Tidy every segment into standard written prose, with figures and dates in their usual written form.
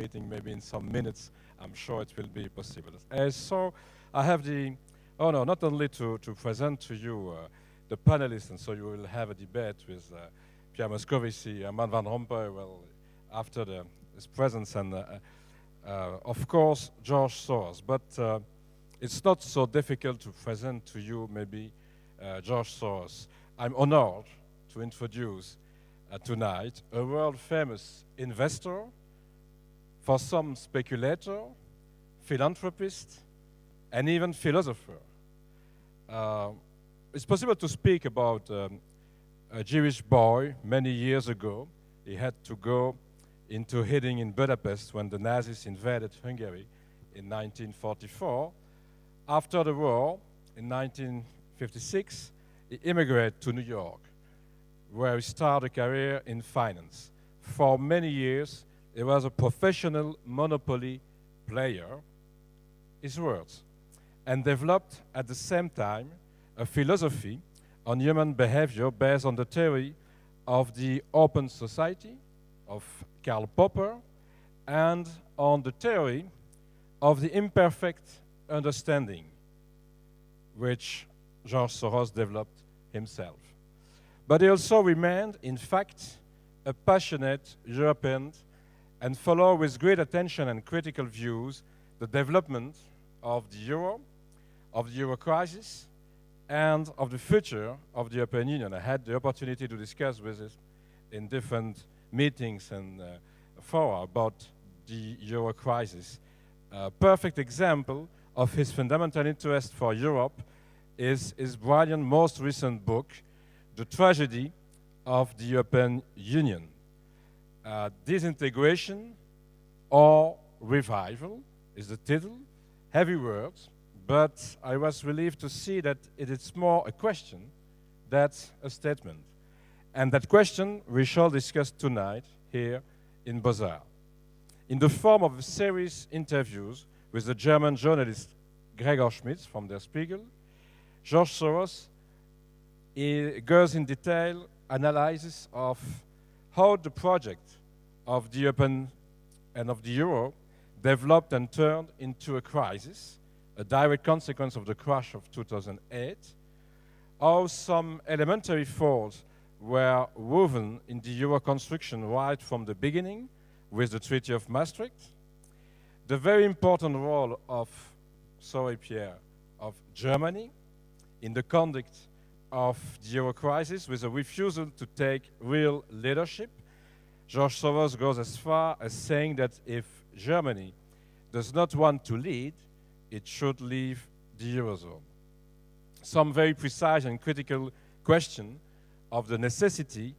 meeting maybe in some minutes. I'm sure it will be possible. So I have the honor not only to present to you the panelists, and so you will have a debate with Pierre Moscovici, Herman Van Rompuy, well, after his presence, and of course, George Soros. But it's not so difficult to present to you maybe George Soros. I'm honored to introduce tonight a world-famous investor, for some speculator, philanthropist, and even philosopher. It's possible to speak about a Jewish boy many years ago. He had to go into hiding in Budapest when the Nazis invaded Hungary in 1944. After the war, in 1956, he immigrated to New York, where he started a career in finance. For many years, he was a professional monopoly player, his words, and developed at the same time a philosophy on human behavior based on the theory of the open society of Karl Popper and on the theory of the imperfect understanding, which George Soros developed himself. But he also remained, in fact, a passionate European and followed with great attention and critical views the development of the euro crisis, and of the future of the European Union. I had the opportunity to discuss with him in different meetings and fora about the euro crisis. A perfect example of his fundamental interest for Europe is his brilliant, most recent book, The Tragedy of the European Union. Disintegration or revival is the title. Heavy words, but I was relieved to see that it is more a question than a statement. And that question we shall discuss tonight here in BOZAR. In the form of a series of interviews with the German journalist Gregor Schmitz from Der Spiegel, George Soros goes in detail analysis of how the project of the European and of the euro developed and turned into a crisis, a direct consequence of the crash of 2008, how some elementary faults were woven in the euro construction right from the beginning with the Treaty of Maastricht, the very important role of, sorry Pierre, of Germany in the conduct of the euro crisis with a refusal to take real leadership. George Soros goes as far as saying that if Germany does not want to lead, it should leave the Eurozone. Some very precise and critical question of the necessity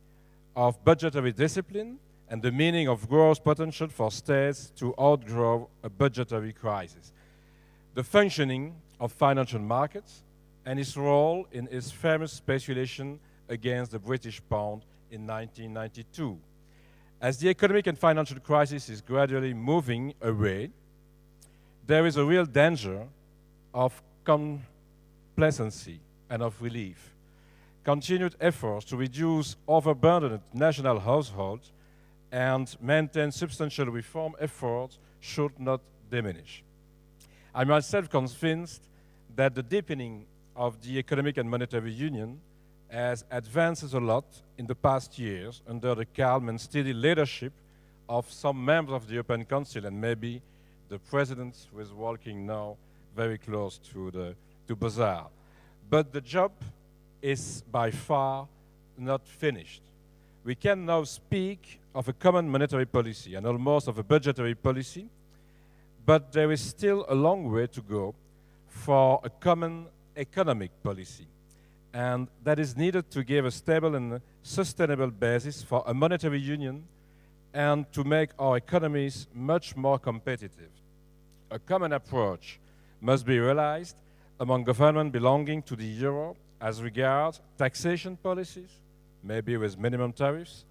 of budgetary discipline and the meaning of growth potential for states to outgrow a budgetary crisis. The functioning of financial markets and its role in his famous speculation against the British pound in 1992. As the economic and financial crisis is gradually moving away, there is a real danger of complacency and of relief. Continued efforts to reduce overburdened national households and maintain substantial reform efforts should not diminish. I'm myself convinced that the deepening of the economic and monetary union has advanced a lot in the past years under the calm and steady leadership of some members of the European Council, and maybe the President who is walking now very close to BOZAR. But the job is by far not finished. We can now speak of a common monetary policy and almost of a budgetary policy, but there is still a long way to go for a common economic policy, and that is needed to give a stable and sustainable basis for a monetary union and to make our economies much more competitive. A common approach must be realized among governments belonging to the euro as regards taxation policies, maybe with minimum tariffs,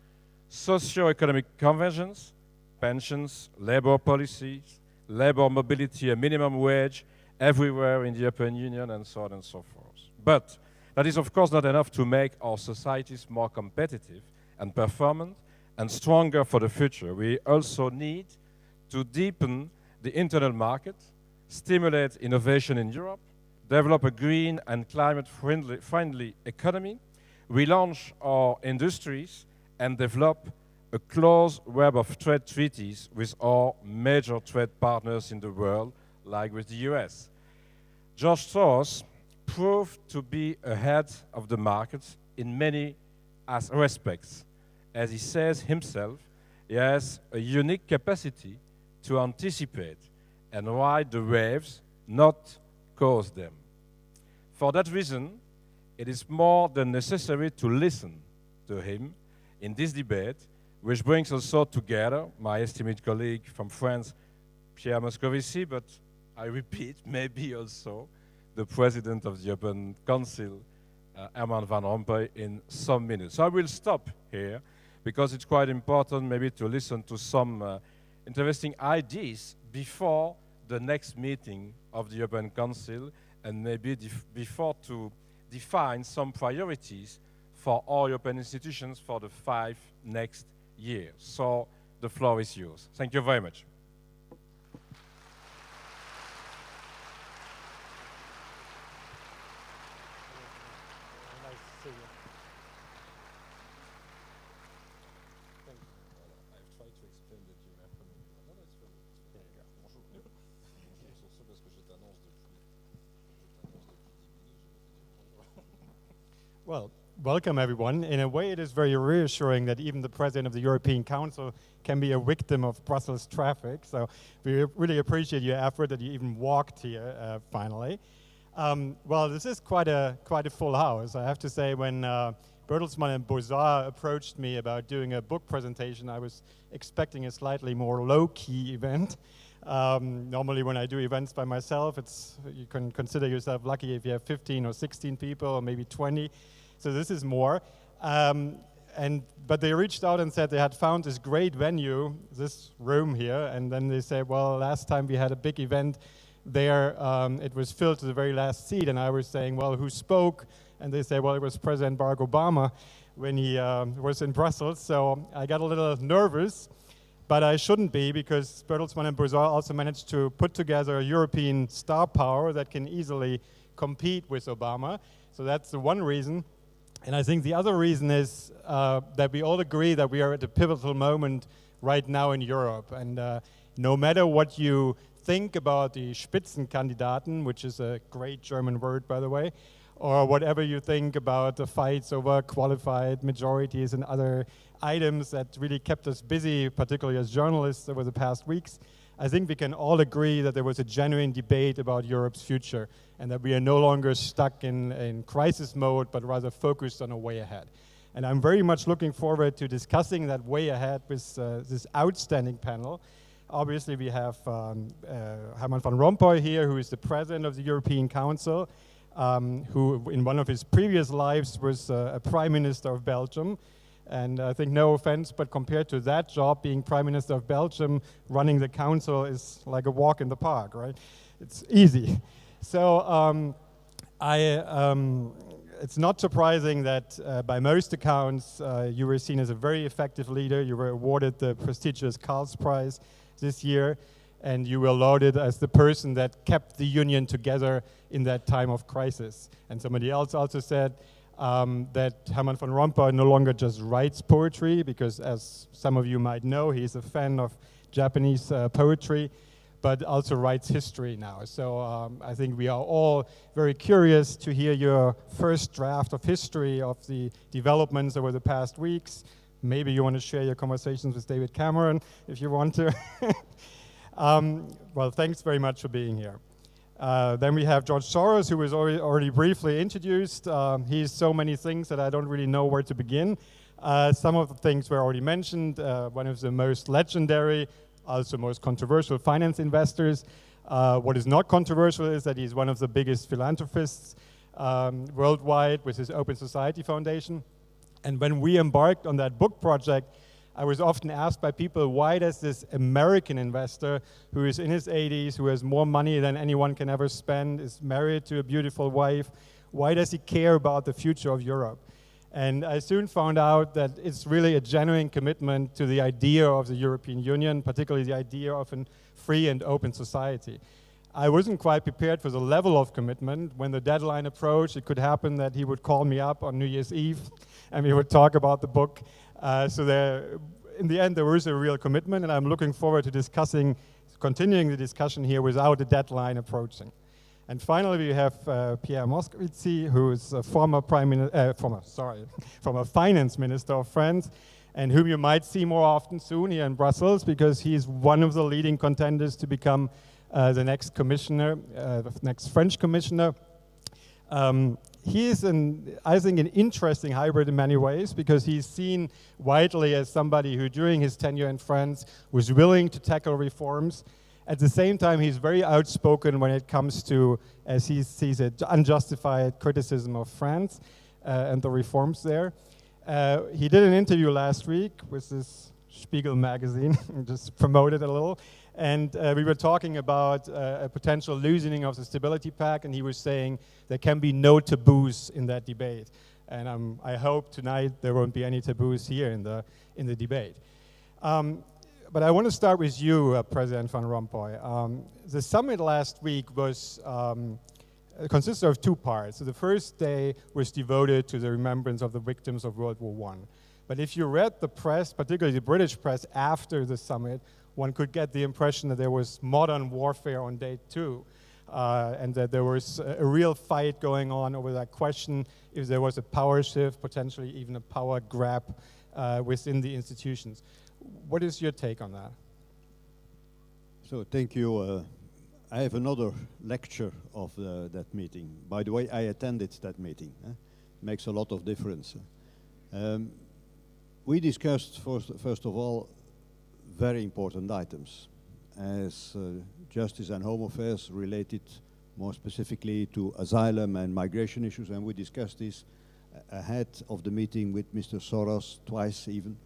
socio-economic convergence, pensions, labor policies, labor mobility, a minimum wage everywhere in the European Union, and so on and so forth. But that is, of course, not enough to make our societies more competitive and performant and stronger for the future. We also need to deepen the internal market, stimulate innovation in Europe, develop a green and climate-friendly economy, relaunch our industries, and develop a close web of trade treaties with our major trade partners in the world, like with the US. George Soros proved to be ahead of the market in many respects. As he says himself, he has a unique capacity to anticipate and ride the waves, not cause them. For that reason, it is more than necessary to listen to him in this debate, which brings also together my esteemed colleague from France, Pierre Moscovici, but I repeat, maybe also the President of the European Council, Herman Van Rompuy, in some minutes. So I will stop here, because it's quite important maybe to listen to some interesting ideas before the next meeting of the European Council, and maybe before to define some priorities for all European institutions for the 5 next years. So the floor is yours. Thank you very much. Well, welcome everyone. In a way, it is very reassuring that even the President of the European Council can be a victim of Brussels traffic. So we really appreciate your effort that you even walked here finally. Well, this is quite a full house. I have to say, when Bertelsmann and BOZAR approached me about doing a book presentation, I was expecting a slightly more low-key event. Normally when I do events by myself, you can consider yourself lucky if you have 15 or 16 people or maybe 20. So this is more. But they reached out and said they had found this great venue, this room here, and then they said, well, last time we had a big event there, it was filled to the very last seat, and I was saying, well, who spoke? And they said, well, it was President Barack Obama when he was in Brussels. So I got a little nervous, but I shouldn't be, because Bertelsmann and BOZAR also managed to put together a European star power that can easily compete with Obama. So that's the one reason. And I think the other reason is that we all agree that we are at a pivotal moment right now in Europe. And no matter what you think about the Spitzenkandidaten, which is a great German word, by the way, or whatever you think about the fights over qualified majorities and other items that really kept us busy, particularly as journalists over the past weeks, I think we can all agree that there was a genuine debate about Europe's future, and that we are no longer stuck in crisis mode, but rather focused on a way ahead. And I'm very much looking forward to discussing that way ahead with this outstanding panel. Obviously, we have Herman Van Rompuy here, who is the President of the European Council, who in one of his previous lives was a Prime Minister of Belgium. And I think, no offense, but compared to that job, being Prime Minister of Belgium, running the council is like a walk in the park, right? It's easy. So it's not surprising that by most accounts, you were seen as a very effective leader. You were awarded the prestigious Karls Prize this year, and you were lauded as the person that kept the union together in that time of crisis. And somebody else also said that Herman Van Rompuy no longer just writes poetry, because as some of you might know, he's a fan of Japanese poetry, but also writes history now. So I think we are all very curious to hear your first draft of history of the developments over the past weeks. Maybe you want to share your conversations with David Cameron if you want to. Well, thanks very much for being here. Then we have George Soros, who was already briefly introduced. He's so many things that I don't really know where to begin. Some of the things were already mentioned. One of the most legendary, also most controversial finance investors. What is not controversial is that he's one of the biggest philanthropists worldwide with his Open Society Foundation. And when we embarked on that book project, I was often asked by people, why does this American investor who is in his 80s, who has more money than anyone can ever spend, is married to a beautiful wife, why does he care about the future of Europe? And I soon found out that it's really a genuine commitment to the idea of the European Union, particularly the idea of a free and open society. I wasn't quite prepared for the level of commitment. When the deadline approached, it could happen that he would call me up on New Year's Eve and we would talk about the book. In the end, there was a real commitment, and I'm looking forward to continuing the discussion here without the deadline approaching. And finally, we have Pierre Moscovici, who is a former finance minister of France, and whom you might see more often soon here in Brussels, because he's one of the leading contenders to become the next commissioner, the next French commissioner. He is, I think, an interesting hybrid in many ways, because he's seen widely as somebody who, during his tenure in France, was willing to tackle reforms. At the same time, he's very outspoken when it comes to, as he sees it, unjustified criticism of France and the reforms there. He did an interview last week with this Spiegel magazine, just promoted a little, and we were talking about a potential loosening of the Stability Pact, and he was saying there can be no taboos in that debate. And I hope tonight there won't be any taboos here in the debate. But I want to start with you, President Van Rompuy. The summit last week consisted of two parts. So the first day was devoted to the remembrance of the victims of World War I. But if you read the press, particularly the British press, after the summit, one could get the impression that there was modern warfare on day two, and that there was a real fight going on over that question, if there was a power shift, potentially even a power grab within the institutions. What is your take on that? So thank you. I have another lecture of that meeting. By the way, I attended that meeting. Makes a lot of difference. We discussed, first of all, very important items as justice and home affairs related more specifically to asylum and migration issues, and we discussed this ahead of the meeting with Mr. Soros twice even.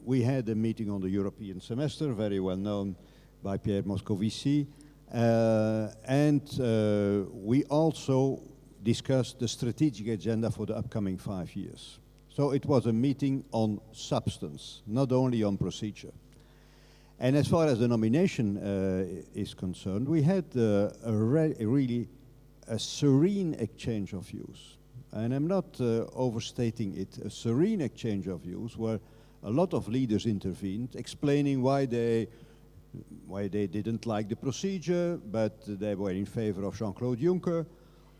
We had a meeting on the European semester, very well known by Pierre Moscovici, and we also discussed the strategic agenda for the upcoming 5 years. So it was a meeting on substance, not only on procedure. And as far as the nomination is concerned, we had really a serene exchange of views. And I'm not overstating it, a serene exchange of views where a lot of leaders intervened, explaining why they didn't like the procedure, but they were in favor of Jean-Claude Juncker,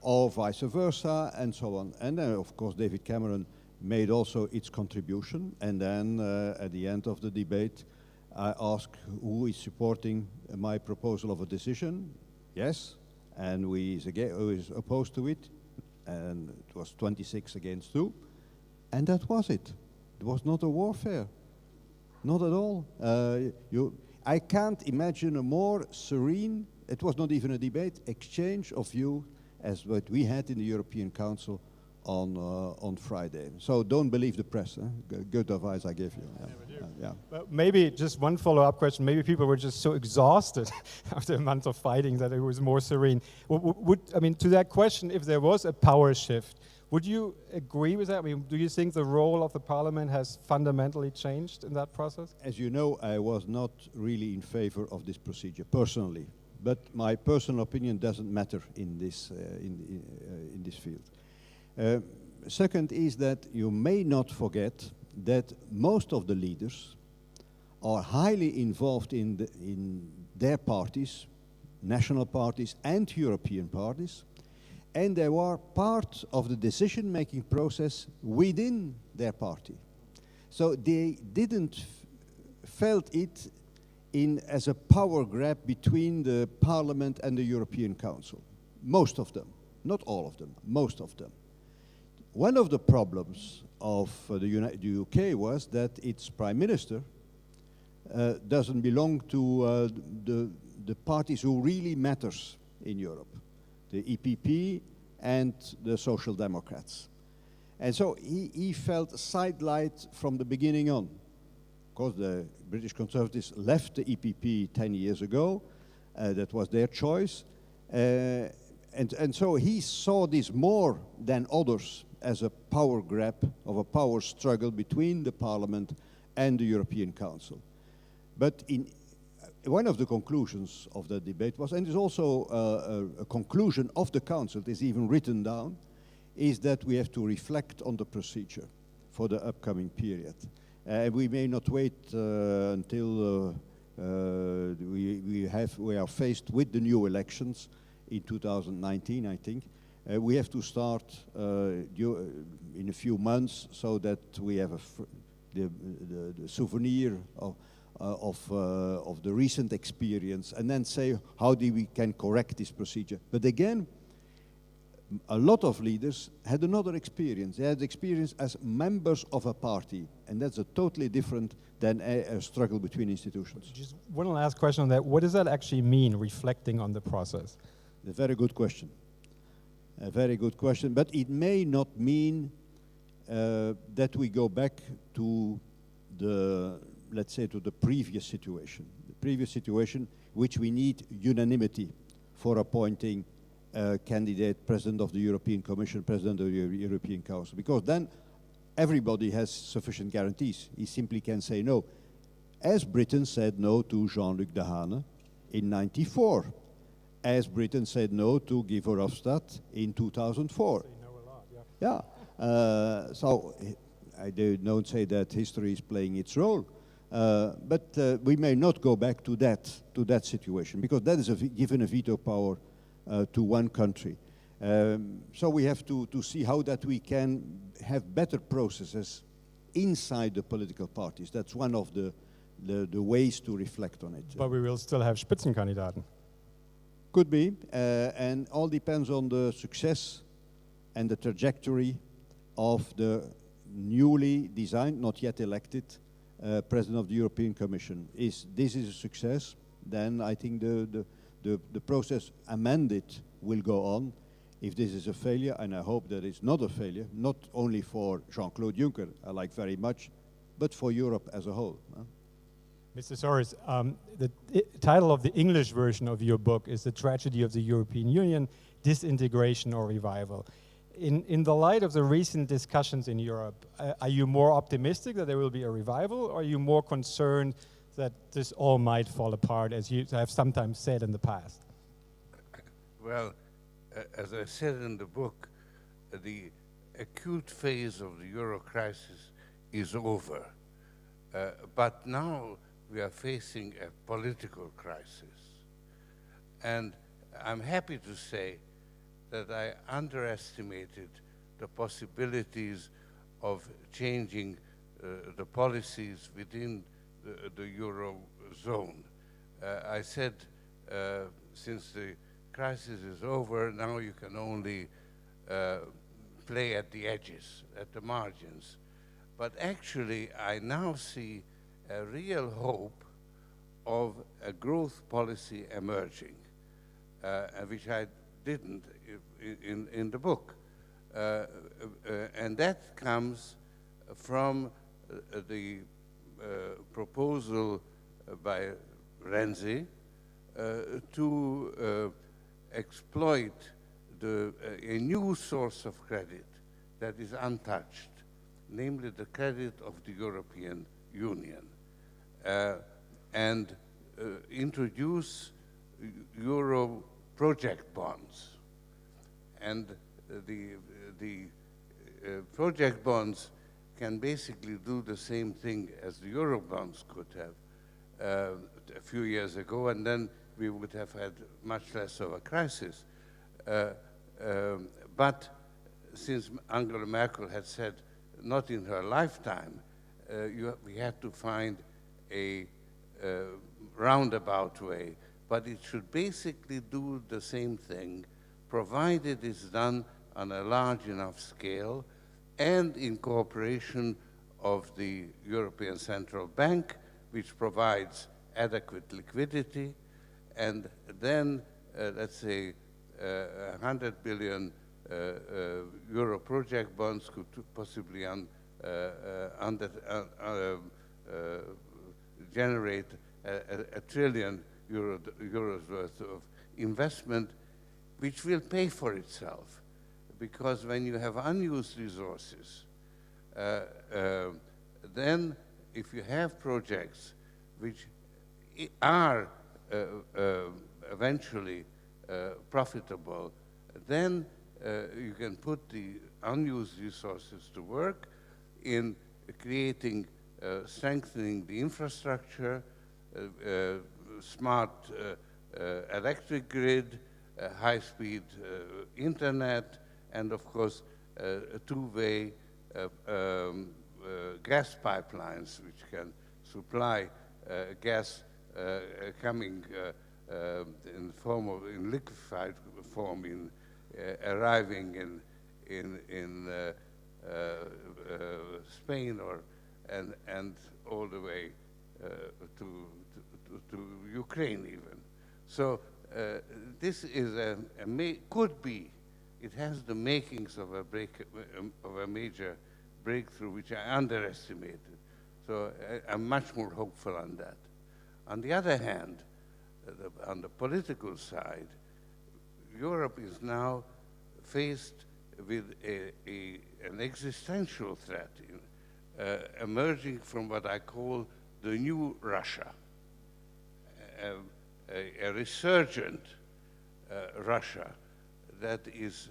or vice versa, and so on. And then, of course, David Cameron made also its contribution. And then, at the end of the debate, I asked who is supporting my proposal of a decision. Yes, and who is opposed to it. And it was 26 against 2. And that was it. It was not a warfare. Not at all. I can't imagine a more serene, it was not even a debate, exchange of view as what we had in the European Council on Friday. So don't believe the press. Good advice I gave you. Yeah. But maybe just one follow-up question. Maybe people were just so exhausted after a month of fighting that it was more serene. To that question, if there was a power shift, would you agree with that? I mean, do you think the role of the parliament has fundamentally changed in that process? As you know, I was not really in favor of this procedure personally, but my personal opinion doesn't matter in this in this field. Second is that you may not forget that most of the leaders are highly involved in their parties, national parties and European parties, and they were part of the decision-making process within their party. So they didn't felt it as a power grab between the Parliament and the European Council. Most of them, not all of them, most of them. One of the problems of the UK was that its Prime Minister doesn't belong to the parties who really matters in Europe, the EPP and the Social Democrats. And so he felt sidelined from the beginning on. Of course, the British Conservatives left the EPP 10 years ago. That was their choice. And so he saw this more than others as a power grab, of a power struggle between the Parliament and the European Council. But one of the conclusions of the debate was, and it's also a conclusion of the Council, it is even written down, is that we have to reflect on the procedure for the upcoming period. We may not wait until we are faced with the new elections in 2019, I think. We have to start in a few months so that we have the souvenir of the recent experience, and then say how we can correct this procedure. But again, a lot of leaders had another experience. They had experience as members of a party, and that's a totally different than a struggle between institutions. Just one last question on that. What does that actually mean, reflecting on the process? A very good question. A very good question, but it may not mean that we go back to the, let's say, to the previous situation. The previous situation, which we need unanimity for appointing a candidate president of the European Commission, president of the European Council, because then everybody has sufficient guarantees. He simply can say no. As Britain said no to Jean-Luc Dehaene in '94, as Britain said no to Guy Verhofstadt in 2004. So you know a lot, yeah. Yeah, so I don't say that history is playing its role, but we may not go back to that situation, because that is given a veto power to one country. So we have to see how that we can have better processes inside the political parties. That's one of the ways to reflect on it. But we will still have Spitzenkandidaten. Could be, and all depends on the success and the trajectory of the newly designed, not yet elected, President of the European Commission. If this is a success, then I think the process amended will go on. If this is a failure, and I hope that it's not a failure, not only for Jean-Claude Juncker, I like very much, but for Europe as a whole. Mr. Soros, the title of the English version of your book is The Tragedy of the European Union, Disintegration or Revival. In the light of the recent discussions in Europe, are you more optimistic that there will be a revival, or are you more concerned that this all might fall apart, as you have sometimes said in the past? Well, as I said in the book, the acute phase of the euro crisis is over. But now we are facing a political crisis. And I'm happy to say that I underestimated the possibilities of changing the policies within the Eurozone. I said, since the crisis is over, now you can only play at the edges, at the margins. But actually, I now see a real hope of a growth policy emerging, which I didn't in the book. And that comes from the proposal by Renzi to exploit a new source of credit that is untouched, namely the credit of the European Union, and introduce Euro project bonds. And the project bonds can basically do the same thing as the Euro bonds could have a few years ago, and then we would have had much less of a crisis. But since Angela Merkel had said, not in her lifetime, we had to find a roundabout way, but it should basically do the same thing, provided it's done on a large enough scale and in cooperation of the European Central Bank, which provides adequate liquidity, and then, let's say, 100 billion euro project bonds could possibly generate a trillion euros worth of investment, which will pay for itself, because when you have unused resources, then if you have projects which are eventually profitable, then you can put the unused resources to work in creating, strengthening the infrastructure, smart electric grid, high-speed internet, and of course, two-way gas pipelines which can supply gas coming in form of in liquefied form arriving in Spain and all the way to Ukraine even. So this is could be. It has the makings of a major breakthrough, which I underestimated. So I'm much more hopeful on that. On the other hand, on the political side, Europe is now faced with an existential threat emerging from what I call the new Russia, a resurgent Russia that is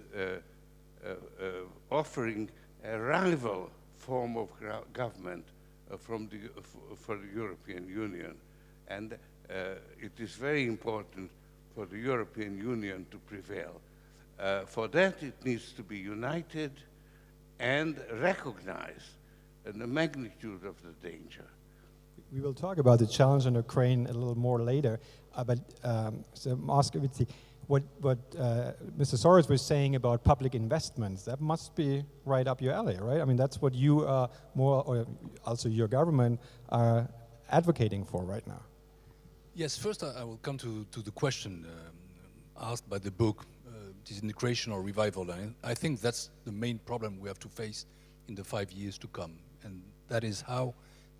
offering a rival form of government for the European Union. And it is very important for the European Union to prevail. For that, it needs to be united and recognize the magnitude of the danger. We will talk about the challenge in Ukraine a little more later, but so Moscovici, what Mr. Soros was saying about public investments, that must be right up your alley, right? I mean, that's what you are more, or also your government, are advocating for right now. Yes, first I will come to the question asked by the book, disintegration or revival. And I think that's the main problem we have to face in the 5 years to come. And that is how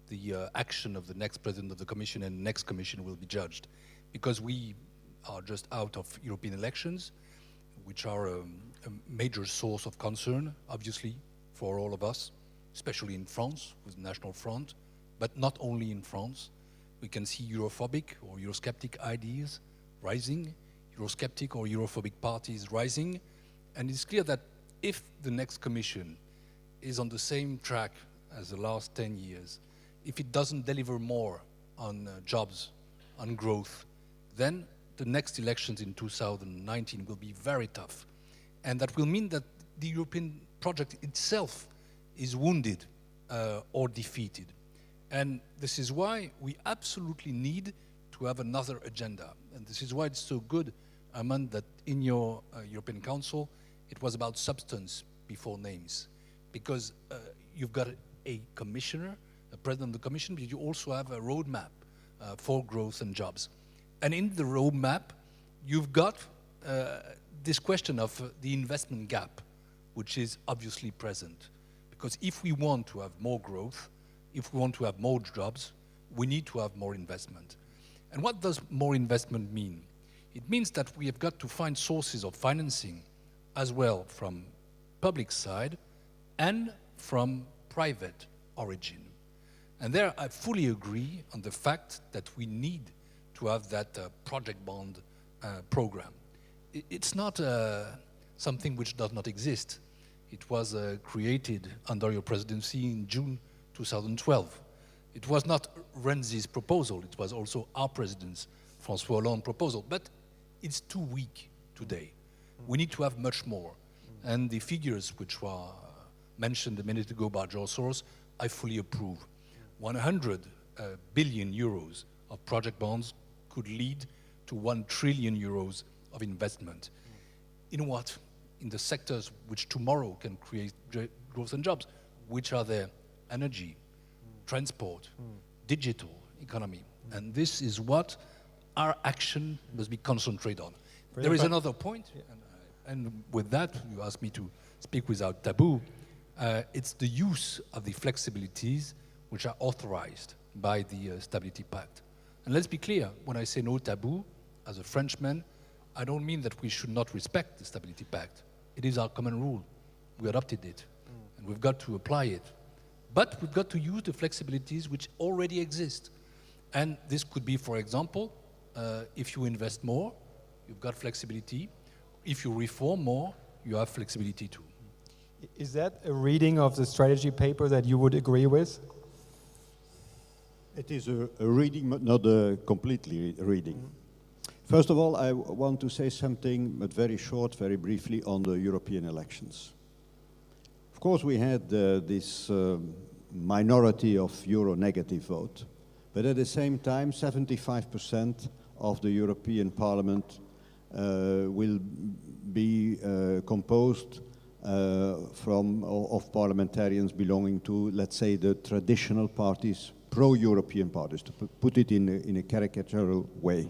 the action of the next president of the Commission and next Commission will be judged. Because we are just out of European elections, which are a major source of concern, obviously, for all of us, especially in France with the National Front, but not only in France. We can see Europhobic or Eurosceptic ideas rising, Eurosceptic or Europhobic parties rising, and it's clear that if the next Commission is on the same track as the last 10 years, if it doesn't deliver more on jobs, on growth, then the next elections in 2019 will be very tough. And that will mean that the European project itself is wounded or defeated. And this is why we absolutely need to have another agenda. And this is why it's so good, Armand, that in your European Council, it was about substance before names. Because you've got a commissioner, a president of the commission, but you also have a roadmap for growth and jobs. And in the roadmap, you've got this question of the investment gap, which is obviously present. Because if we want to have more growth, if we want to have more jobs, we need to have more investment. And what does more investment mean? It means that we have got to find sources of financing as well from public side and from private origin. And there I fully agree on the fact that we need to have that project bond program. It's not something which does not exist. It was created under your presidency in June 2012. It was not Renzi's proposal, it was also our president's, François Hollande's proposal, but it's too weak today. We need to have much more. And the figures which were mentioned a minute ago by George Soros, I fully approve. 100 billion euros of project bonds could lead to 1 trillion euros of investment. In what? In the sectors which tomorrow can create growth and jobs, which are there? Energy, transport, digital economy. And this is what our action must be concentrated on. There is another point, and with that, you asked me to speak without taboo. It's the use of the flexibilities which are authorized by the Stability Pact. And let's be clear, when I say no taboo, as a Frenchman, I don't mean that we should not respect the Stability Pact. it is our common rule. We adopted it, and we've got to apply it. But we've got to use the flexibilities which already exist. And this could be, for example, if you invest more, you've got flexibility. If you reform more, you have flexibility too. Is that a reading of the strategy paper that you would agree with? It is a reading, but not a completely reading. First of all, I want to say something, but very short, very briefly, on the European elections. Of course, we had this minority of Euro-negative vote, but at the same time, 75% of the European Parliament will be composed of parliamentarians belonging to, let's say, the traditional parties, pro-European parties, to put it in a caricatural way.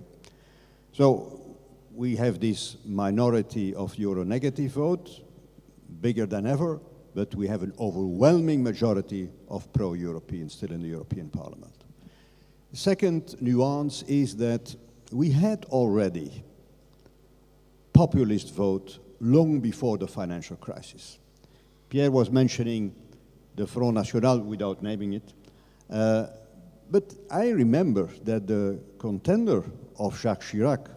So we have this minority of Euro-negative vote, bigger than ever, but we have an overwhelming majority of pro-European still in the European Parliament. The second nuance is that we had already populist vote long before the financial crisis. Pierre was mentioning the Front National without naming it. But I remember that the contender of Jacques Chirac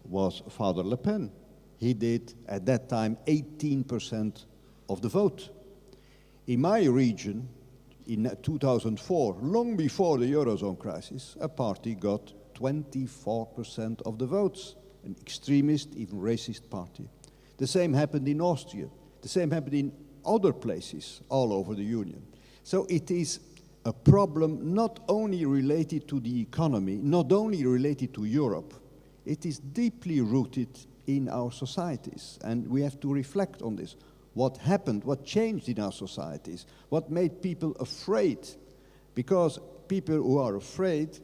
was Father Le Pen. He did, at that time, 18% of the vote. In my region, in 2004, long before the Eurozone crisis, a party got 24% of the votes, an extremist, even racist party. The same happened in Austria. The same happened in other places all over the Union. So it is a problem not only related to the economy, not only related to Europe, it is deeply rooted in our societies, and we have to reflect on this. What happened, what changed in our societies, what made people afraid? Because people who are afraid,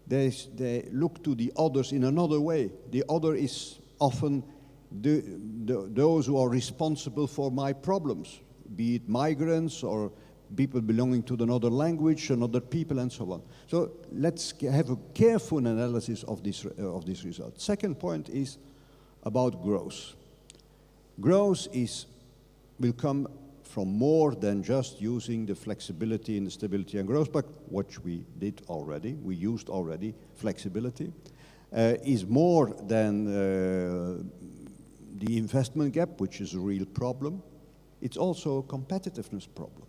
they look to the others in another way. The other is often those who are responsible for my problems, be it migrants or people belonging to another language, another people, and so on. So let's have a careful analysis of this result. Second point is about growth. Growth will come from more than just using the flexibility in the stability and growth, but what we did already, we used already flexibility, is more than the investment gap, which is a real problem. It's also a competitiveness problem.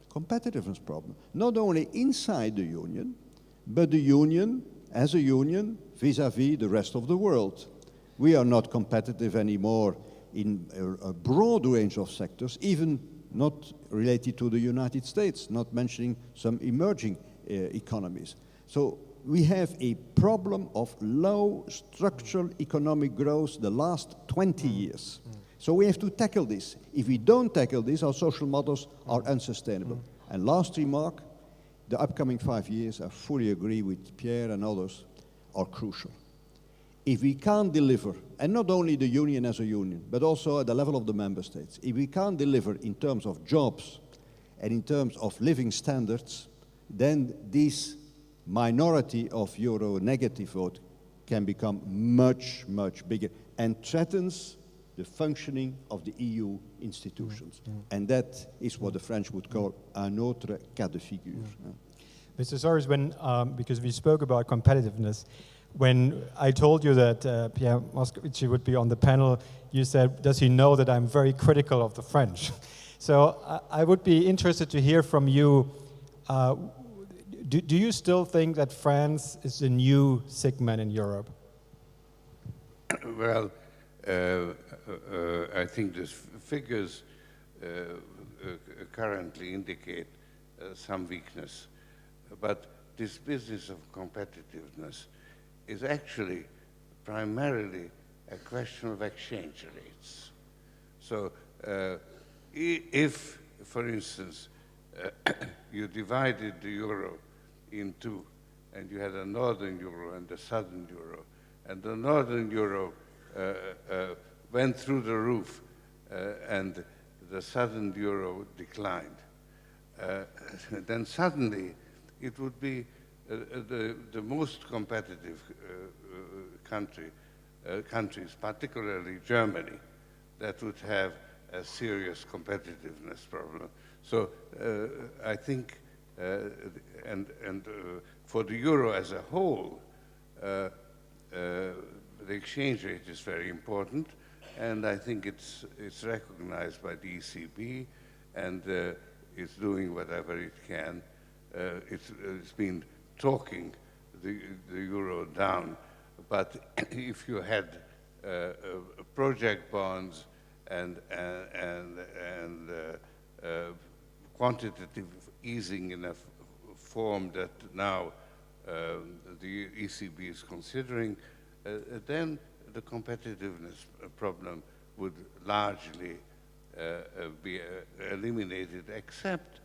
Competitiveness problem, not only inside the Union, but the Union as a union vis-à-vis the rest of the world. We are not competitive anymore in a broad range of sectors, even not related to the United States, not mentioning some emerging economies. So we have a problem of low structural economic growth the last 20 years. So we have to tackle this. If we don't tackle this, our social models are unsustainable. And last remark, the upcoming 5 years, I fully agree with Pierre and others, are crucial. If we can't deliver, and not only the Union as a union, but also at the level of the member states, if we can't deliver in terms of jobs and in terms of living standards, then this minority of Euro-negative vote can become much, much bigger and threatens the functioning of the EU institutions. And that is what the French would call un autre cas de figure. Mr. Soros, because we spoke about competitiveness, when I told you that Pierre Moscovici would be on the panel, you said, does he know that I'm very critical of the French? So I would be interested to hear from you, do you still think that France is the new sick man in Europe? Well, I think the figures currently indicate some weakness, but this business of competitiveness is actually primarily a question of exchange rates. So if, for instance, you divided the euro in two, and you had a northern euro and a southern euro, and the northern euro went through the roof and the southern euro declined, then suddenly it would be the most competitive countries, particularly Germany, that would have a serious competitiveness problem. So I think, for the euro as a whole, the exchange rate is very important, and I think it's recognized by the ECB, and it's doing whatever it can. It's been talking the euro down, but if you had project bonds and quantitative easing in a form that now the ECB is considering, then the competitiveness problem would largely be eliminated, except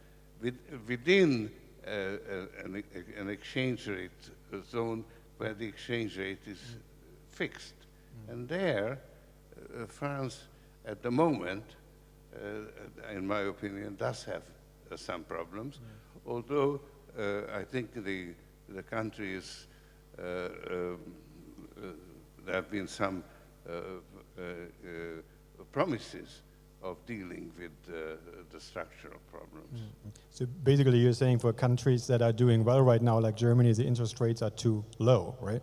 within an exchange rate zone where the exchange rate is fixed. And there, France, at the moment, in my opinion, does have some problems, although I think the country is, there have been some promises of dealing with the structural problems. So basically you're saying for countries that are doing well right now, like Germany, the interest rates are too low, right?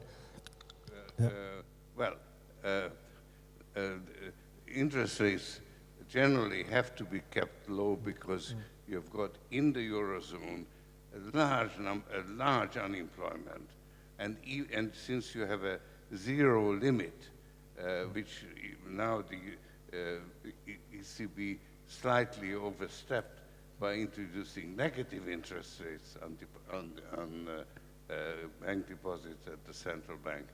Interest rates generally have to be kept low because you've got in the Eurozone a large unemployment, and since you have a zero limit, which now the ECB slightly overstepped by introducing negative interest rates on bank deposits at the central bank,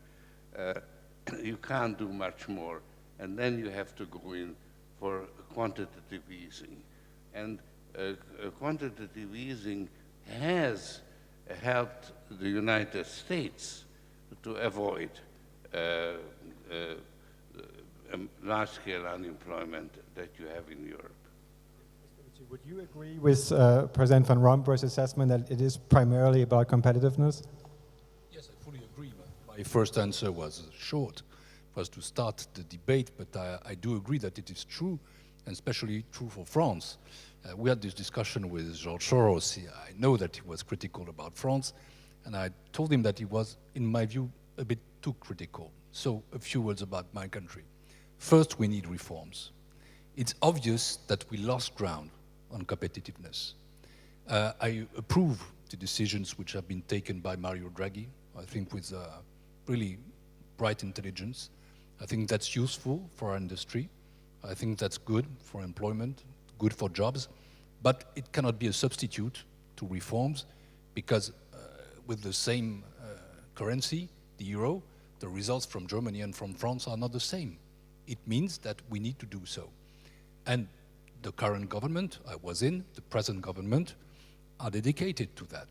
you can't do much more, and then you have to go in for quantitative easing. And quantitative easing has helped the United States to avoid large-scale unemployment that you have in Europe. Would you agree with President Van Rompuy's assessment that it is primarily about competitiveness? Yes, I fully agree. My first answer was short, was to start the debate, but I do agree that it is true, and especially true for France. We had this discussion with George Soros. I know that he was critical about France, and I told him that he was, in my view, a bit too critical. So a few words about my country. First, we need reforms. It's obvious that we lost ground on competitiveness. I approve the decisions which have been taken by Mario Draghi, I think with really bright intelligence. I think that's useful for our industry. I think that's good for employment, good for jobs, but it cannot be a substitute to reforms because with the same currency, the euro, the results from Germany and from France are not the same. It means that we need to do so. And the current government I was in, the present government, are dedicated to that.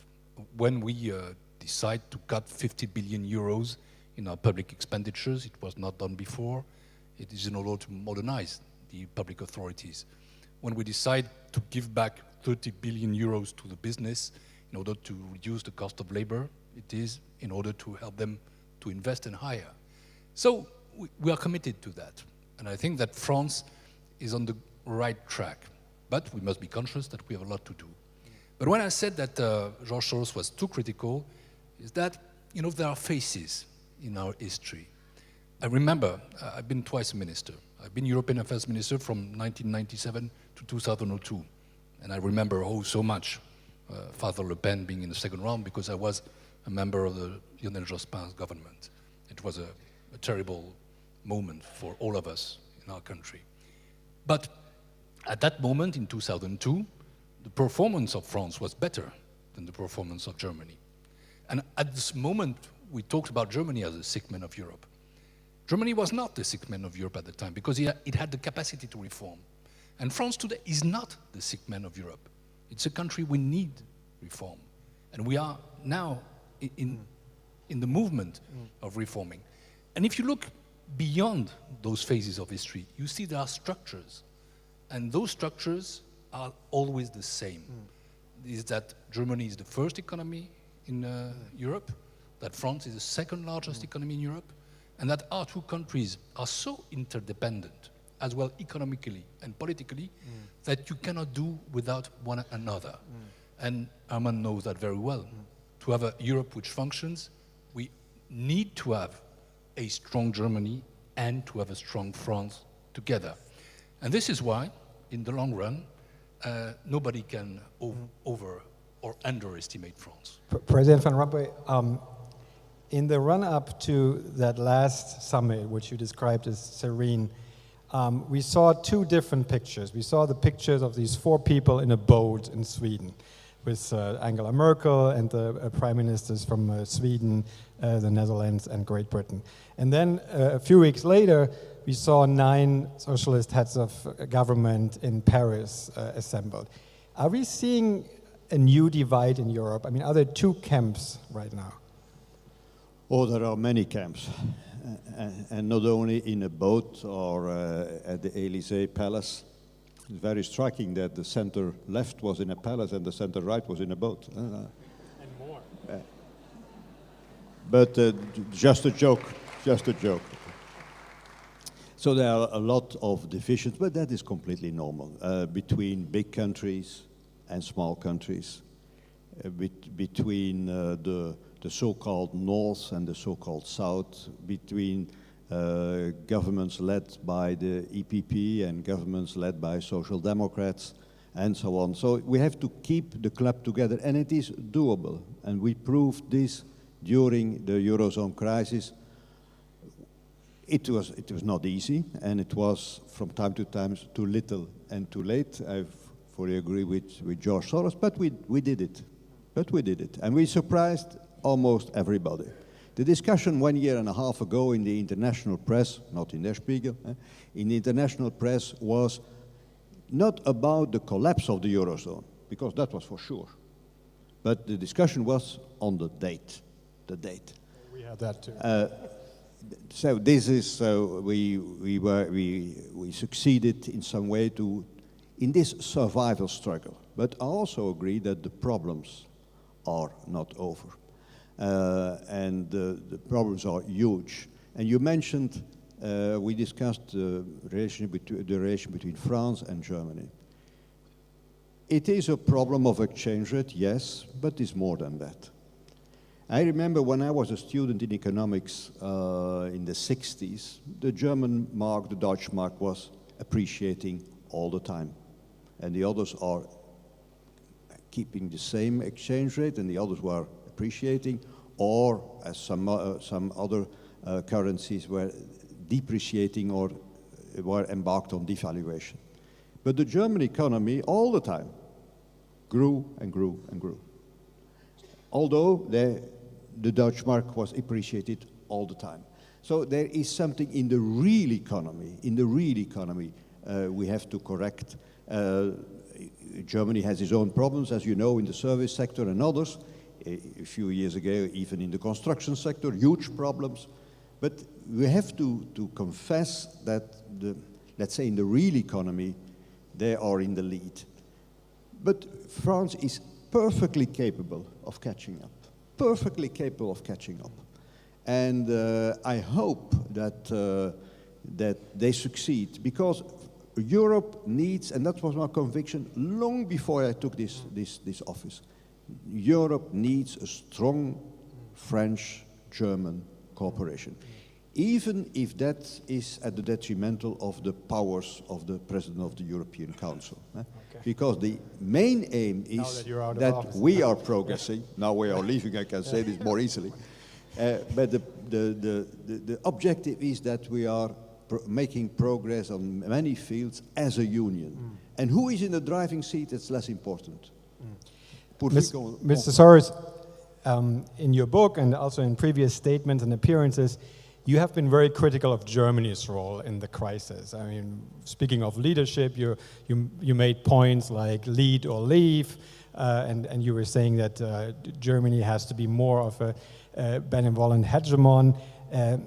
When we decide to cut 50 billion euros in our public expenditures, it was not done before. It is in order to modernize the public authorities. When we decide to give back 30 billion euros to the business in order to reduce the cost of labor, it is in order to help them to invest and hire. So we are committed to that. And I think that France is on the right track. But we must be conscious that we have a lot to do. But when I said that George Soros was too critical, is that, you know, there are phases in our history. I remember, I've been twice a minister. I've been European Affairs Minister from 1997 to 2002. And I remember, so much, Father Le Pen being in the second round because I was a member of the Lionel Jospin's government. It was a terrible moment for all of us in our country. But at that moment, in 2002, the performance of France was better than the performance of Germany. And at this moment, we talked about Germany as a sick man of Europe. Germany was not the sick man of Europe at the time because it had the capacity to reform. And France today is not the sick man of Europe. It's a country we need reform. And we are now in the movement of reforming. And if you look beyond those phases of history, you see there are structures. And those structures are always the same. Is that Germany is the first economy in Europe, that France is the second largest economy in Europe, and that our two countries are so interdependent as well economically and politically, that you cannot do without one another. And Armand knows that very well. To have a Europe which functions, we need to have a strong Germany and to have a strong France together. And this is why, in the long run, nobody can over or underestimate France. President Van Rompuy, in the run-up to that last summit, which you described as serene, we saw two different pictures. We saw the pictures of these four people in a boat in Sweden, with Angela Merkel and the prime ministers from Sweden, the Netherlands, and Great Britain. And then a few weeks later, we saw 9 socialist heads of government in Paris assembled. Are we seeing a new divide in Europe? I mean, are there two camps right now? Oh, there are many camps, and not only in a boat or at the Élysée Palace. It's very striking that the center left was in a palace and the center right was in a boat. And more. But just a joke, just a joke. So there are a lot of divisions, but that is completely normal between big countries and small countries, between the so-called North and the so-called South, between governments led by the EPP and governments led by Social Democrats, and so on. So we have to keep the club together, and it is doable. And we proved this during the Eurozone crisis. It was not easy, and it was from time to time too little and too late. I fully agree with George Soros, but we did it. But we did it, and we surprised almost everybody. The discussion 1.5 years ago in the international press, not in Der Spiegel, in the international press was not about the collapse of the Eurozone, because that was for sure. But the discussion was on the date. We had that too. So this is we succeeded in some way in this survival struggle. But I also agree that the problems are not over. And the problems are huge. And you mentioned, we discussed the relation between France and Germany. It is a problem of exchange rate, yes, but it's more than that. I remember when I was a student in economics in the 60s, the German mark, the Deutsche mark, was appreciating all the time. And the others are keeping the same exchange rate, and the others were appreciating, or as some other currencies were depreciating or were embarked on devaluation. But the German economy all the time grew and grew and grew. Although the Dutch mark was appreciated all the time. So there is something in the real economy, we have to correct. Germany has its own problems, as you know, in the service sector and others. A few years ago, even in the construction sector, huge problems. But we have to confess that, let's say, in the real economy, they are in the lead. But France is perfectly capable of catching up. Perfectly capable of catching up. And I hope that they succeed, because Europe needs, and that was my conviction long before I took this office, Europe needs a strong French-German cooperation, even if that is at the detrimental of the powers of the President of the European Council. Okay. Because the main aim is that we are progressing. Now we are leaving, I can say this more easily. But the objective is that we are making progress on many fields as a union. And who is in the driving seat, it's less important. Mr. Soros, in your book and also in previous statements and appearances, you have been very critical of Germany's role in the crisis. I mean, speaking of leadership, you made points like lead or leave, and you were saying that Germany has to be more of a benevolent hegemon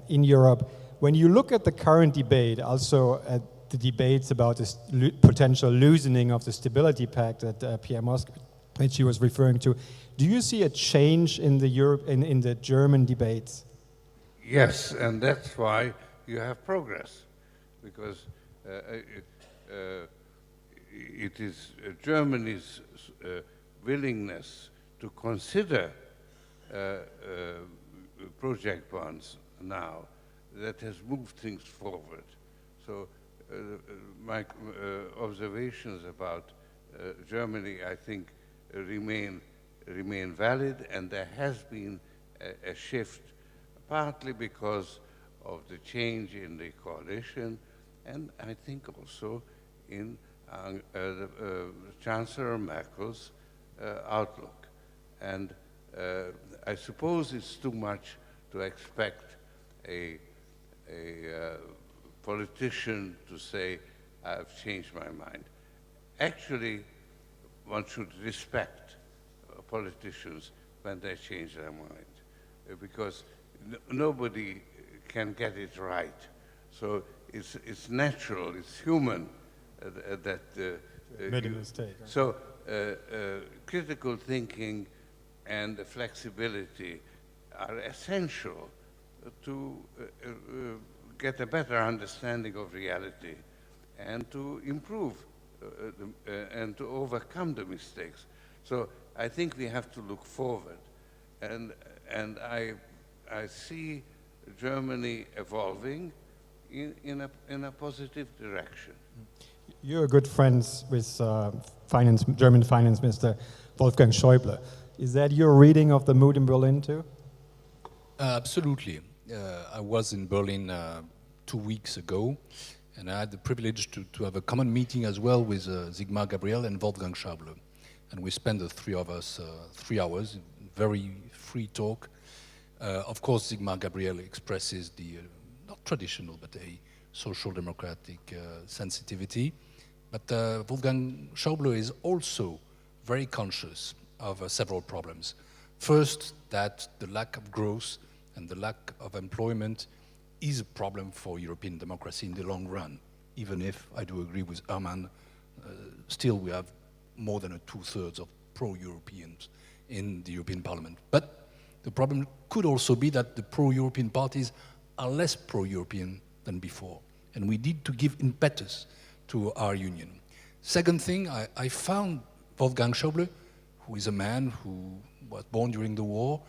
in Europe. When you look at the current debate, also at the debates about this potential loosening of the Stability Pact that Pierre Moscovici was referring to, do you see a change in the German debates? Yes, and that's why you have progress, because it is Germany's willingness to consider project bonds now that has moved things forward. So my observations about Germany, I think, remain valid, and there has been a shift, partly because of the change in the coalition, and I think also in Chancellor Merkel's outlook. And I suppose it's too much to expect a politician to say, I've changed my mind. Actually, one should respect politicians when they change their mind, because nobody can get it right. So it's natural, it's human that made a mistake. Right? So critical thinking and flexibility are essential to get a better understanding of reality and to improve and to overcome the mistakes. So I think we have to look forward, and I see Germany evolving in a positive direction. You're good friends with German Finance Minister Wolfgang Schäuble. Is that your reading of the mood in Berlin too? Absolutely. I was in Berlin 2 weeks ago, and I had the privilege to have a common meeting as well with Sigmar Gabriel and Wolfgang Schäuble. And we spent the three of us 3 hours, very free talk. Of course, Sigmar Gabriel expresses the, not traditional, but a social democratic sensitivity. But Wolfgang Schäuble is also very conscious of several problems. First, that the lack of growth and the lack of employment is a problem for European democracy in the long run, even if I do agree with Herman, still we have more than 2/3 of pro-Europeans in the European Parliament. But the problem could also be that the pro-European parties are less pro-European than before, and we need to give impetus to our union. Second thing, I found Wolfgang Schäuble, who is a man who was born during the war,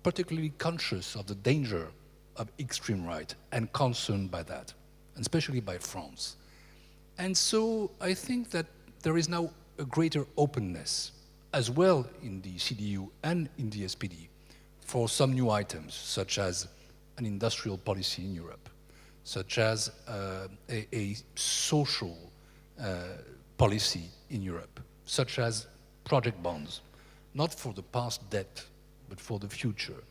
particularly conscious of the danger of extreme right and concerned by that, and especially by France. And so I think that there is now a greater openness as well in the CDU and in the SPD for some new items, such as an industrial policy in Europe, such as a social policy in Europe, such as project bonds, not for the past debt, but for the future.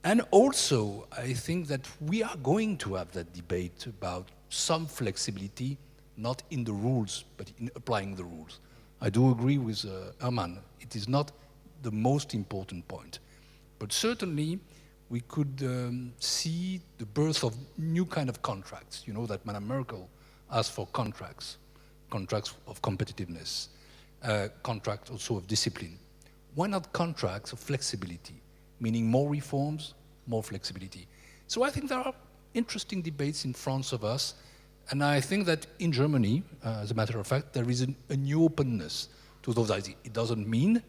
And also, I think that we are going to have that debate about some flexibility, not in the rules, but in applying the rules. I do agree with Herman, it is not the most important point. But certainly, we could see the birth of new kind of contracts. You know that Madame Merkel asked for contracts of competitiveness, contracts also of discipline. Why not contracts of flexibility, meaning more reforms, more flexibility? So I think there are interesting debates in front of us, and I think that in Germany, as a matter of fact, there is a new openness to those ideas. It doesn't mean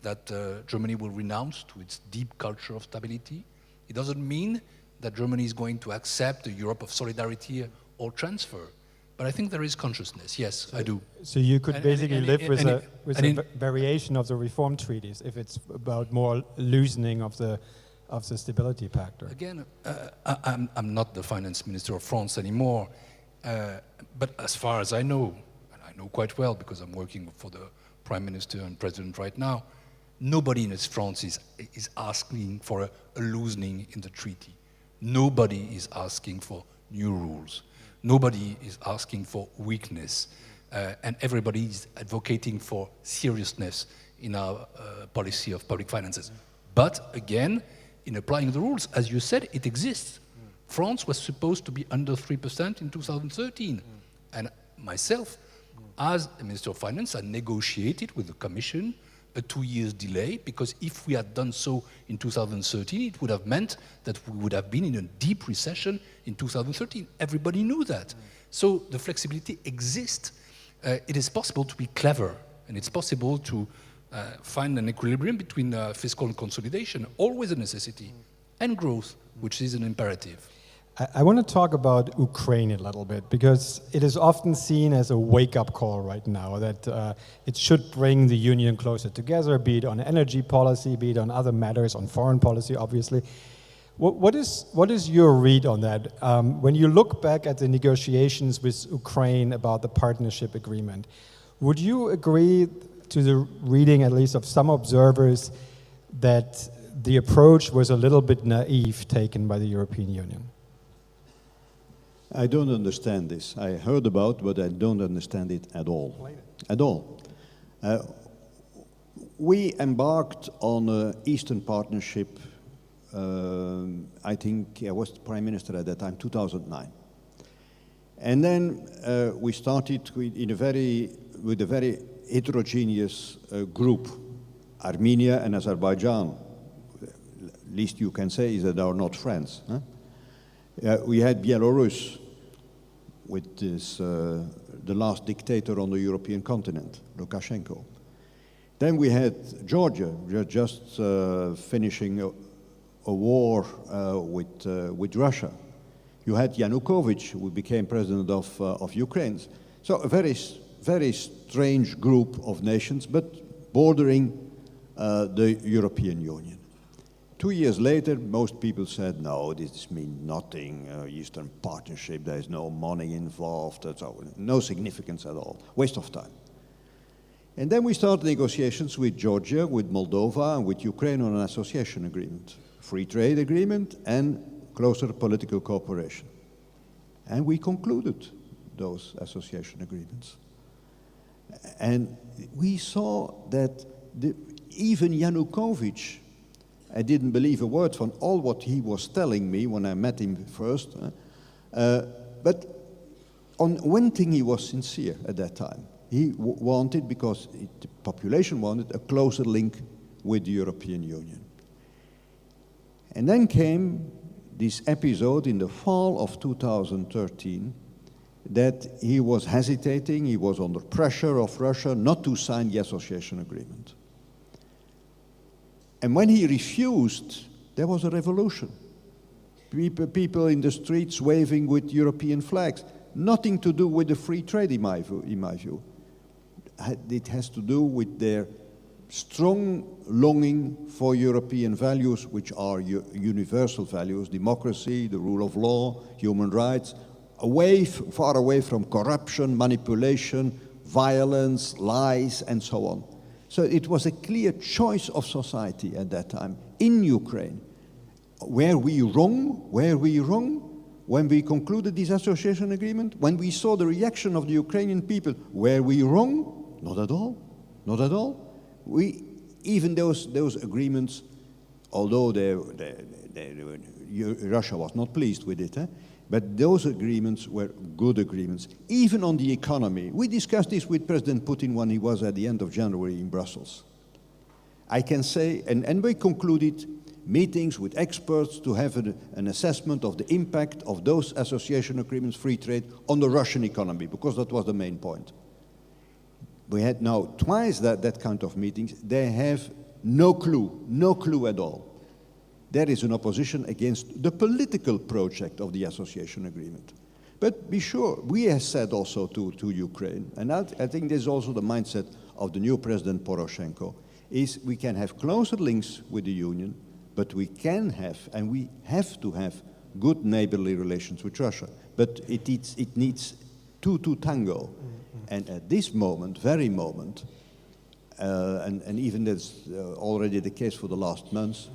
that Germany will renounce to its deep culture of stability. It doesn't mean that Germany is going to accept a Europe of solidarity or transfer. But I think there is consciousness, yes, I do. So you could basically live with a variation of the reform treaties if it's about more loosening of the stability pact. Again, I'm not the finance minister of France anymore, but as far as I know, and I know quite well because I'm working for the Prime Minister and President right now, nobody in France is asking for a loosening in the treaty. Nobody is asking for new rules. Nobody is asking for weakness, and everybody is advocating for seriousness in our policy of public finances. But again, in applying the rules, as you said, it exists. France was supposed to be under 3% in 2013. And myself, as a Minister of Finance, I negotiated with the Commission a 2 years delay, because if we had done so in 2013, it would have meant that we would have been in a deep recession in 2013. Everybody knew that. So the flexibility exists. It is possible to be clever, and it's possible to find an equilibrium between fiscal consolidation, always a necessity, and growth, which is an imperative. I want to talk about Ukraine a little bit, because it is often seen as a wake-up call right now, that it should bring the Union closer together, be it on energy policy, be it on other matters, on foreign policy, obviously. What is your read on that? When you look back at the negotiations with Ukraine about the partnership agreement, would you agree to the reading, at least of some observers, that the approach was a little bit naive taken by the European Union? I don't understand this. I heard about, but I don't understand it at all. At all. We embarked on an Eastern Partnership. I think I was the Prime Minister at that time, 2009. And then we started with a very heterogeneous group, Armenia and Azerbaijan. Least you can say is that they are not friends. Huh? We had Belarus, with this, the last dictator on the European continent, Lukashenko. Then we had Georgia, just finishing a war with Russia. You had Yanukovych, who became president of Ukraine. So a very strange group of nations, but bordering the European Union. 2 years later, most people said, no, this means nothing, Eastern Partnership, there is no money involved, no significance at all, waste of time. And then we started negotiations with Georgia, with Moldova, and with Ukraine on an association agreement, free trade agreement, and closer political cooperation. And we concluded those association agreements. And we saw that even Yanukovych, I didn't believe a word from all what he was telling me when I met him first. But on one thing he was sincere at that time. He wanted, because the population wanted, a closer link with the European Union. And then came this episode in the fall of 2013 that he was hesitating, he was under pressure of Russia not to sign the association agreement. And when he refused, there was a revolution. People in the streets waving with European flags. Nothing to do with the free trade, in my view. It has to do with their strong longing for European values, which are universal values: democracy, the rule of law, human rights, far away from corruption, manipulation, violence, lies, and so on. So it was a clear choice of society at that time in Ukraine. Were we wrong? Were we wrong when we concluded this association agreement? When we saw the reaction of the Ukrainian people, were we wrong? Not at all. Not at all. Even those agreements, although Russia was not pleased with it, but those agreements were good agreements. Even on the economy. We discussed this with President Putin when he was at the end of January in Brussels. I can say, and we concluded meetings with experts to have an assessment of the impact of those association agreements, free trade, on the Russian economy, because that was the main point. We had now twice that kind of meetings. They have no clue at all. There is an opposition against the political project of the association agreement. But be sure, we have said also to Ukraine, and I think there's also the mindset of the new President Poroshenko, is we can have closer links with the Union, but we can have, and we have to have, good neighborly relations with Russia. But it needs two to tango. Mm-hmm. And at this moment, very moment, and even that's already the case for the last months,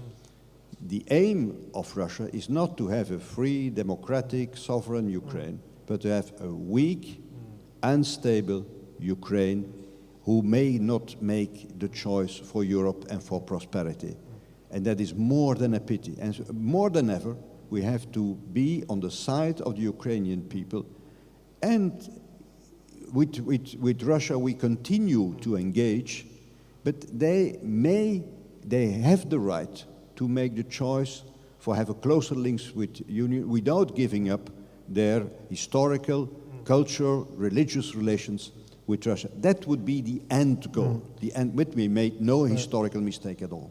the aim of Russia is not to have a free, democratic, sovereign Ukraine, but to have a weak, unstable Ukraine who may not make the choice for Europe and for prosperity. And that is more than a pity. And so more than ever, we have to be on the side of the Ukrainian people. And with Russia, we continue to engage, but they have the right to make the choice for have a closer links with Union without giving up their historical culture, religious relations with Russia. That would be the end goal, the end, but we made no historical mistake at all.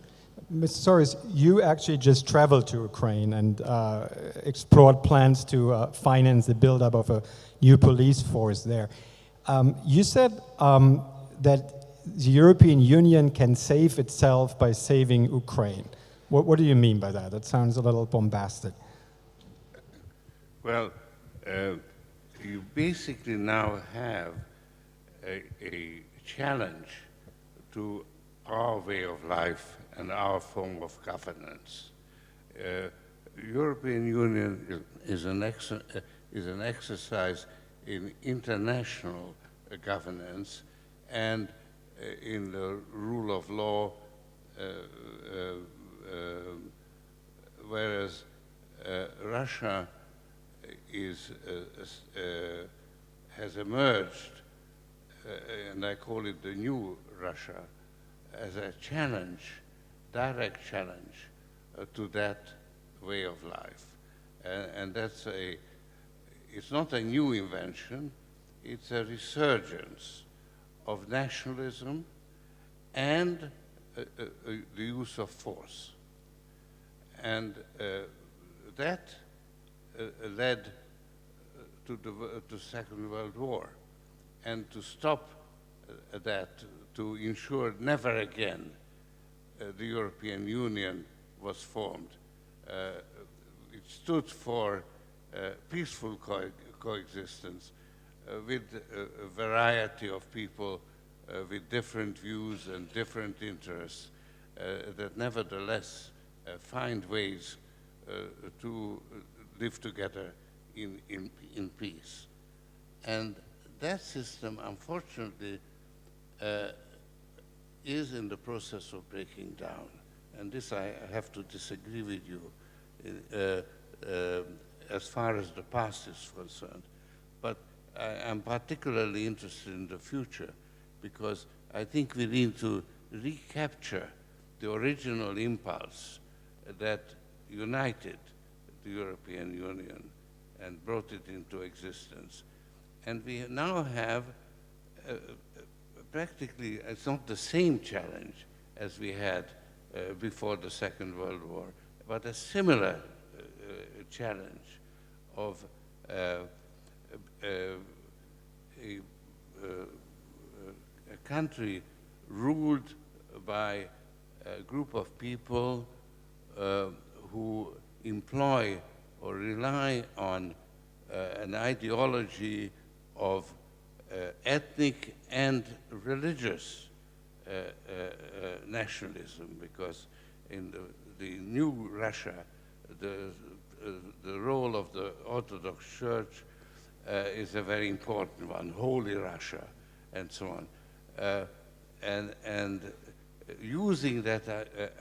Mr. Soros, you actually just traveled to Ukraine and explored plans to finance the buildup of a new police force there. You said that the European Union can save itself by saving Ukraine. What do you mean by that? That sounds a little bombastic. Well, you basically now have a challenge to our way of life and our form of governance. European Union is an exercise in international governance and in the rule of law, whereas Russia has emerged, and I call it the new Russia, as a challenge, direct challenge to that way of life. And that's it's not a new invention, it's a resurgence of nationalism and the use of force. And that led to the Second World War. And to stop that, to ensure never again the European Union was formed. It stood for peaceful coexistence with a variety of people with different views and different interests that nevertheless find ways to live together in peace. And that system, unfortunately, is in the process of breaking down. And this I have to disagree with you as far as the past is concerned. But I'm particularly interested in the future because I think we need to recapture the original impulse that united the European Union and brought it into existence. And we now have practically, it's not the same challenge as we had before the Second World War, but a similar challenge of a country ruled by a group of people who employ or rely on an ideology of ethnic and religious nationalism, because in the new Russia, the role of the Orthodox Church is a very important one, Holy Russia, and so on. And using that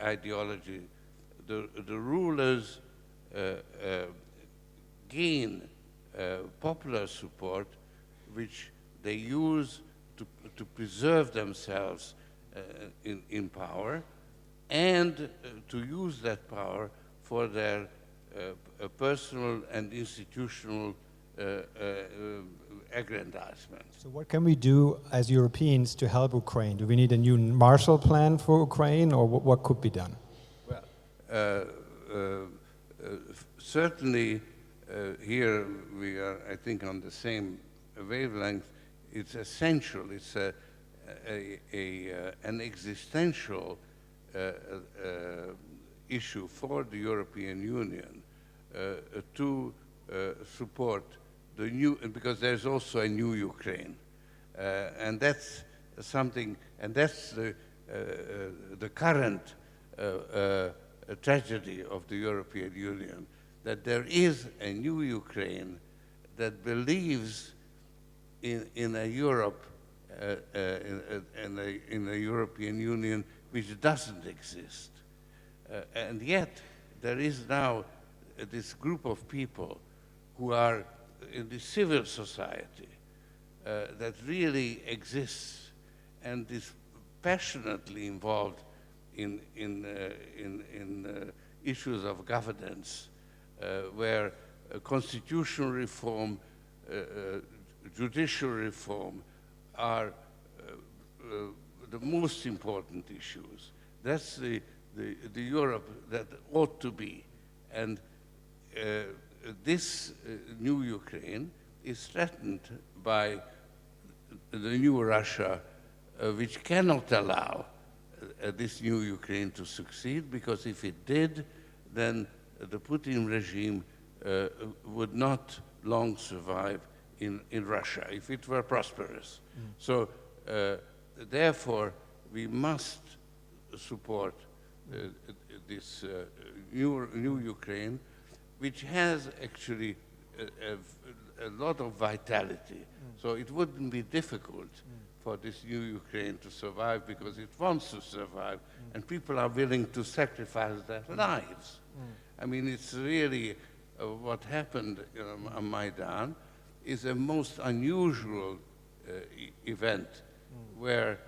ideology, the rulers gain popular support, which they use to preserve themselves in power, and to use that power for their personal and institutional aggrandizement. So what can we do as Europeans to help Ukraine? Do we need a new Marshall Plan for Ukraine, or what could be done? Well, certainly here we are, I think, on the same wavelength. It's essential, it's an existential issue for the European Union to support the new, because there's also a new Ukraine. And that's something, and that's the current tragedy of the European Union, that there is a new Ukraine that believes in a Europe, in a European Union which doesn't exist. And yet, there is now this group of people who are in the civil society that really exists and is passionately involved in issues of governance, where constitutional reform judicial reform are the most important issues. That's the Europe that ought to be. And this new Ukraine is threatened by the new Russia, which cannot allow this new Ukraine to succeed, because if it did, then the Putin regime would not long survive in Russia, if it were prosperous. So therefore, we must support this new Ukraine, which has actually a lot of vitality. So it wouldn't be difficult for this new Ukraine to survive, because it wants to survive, and people are willing to sacrifice their lives. I mean, it's really what happened on Maidan is a most unusual event where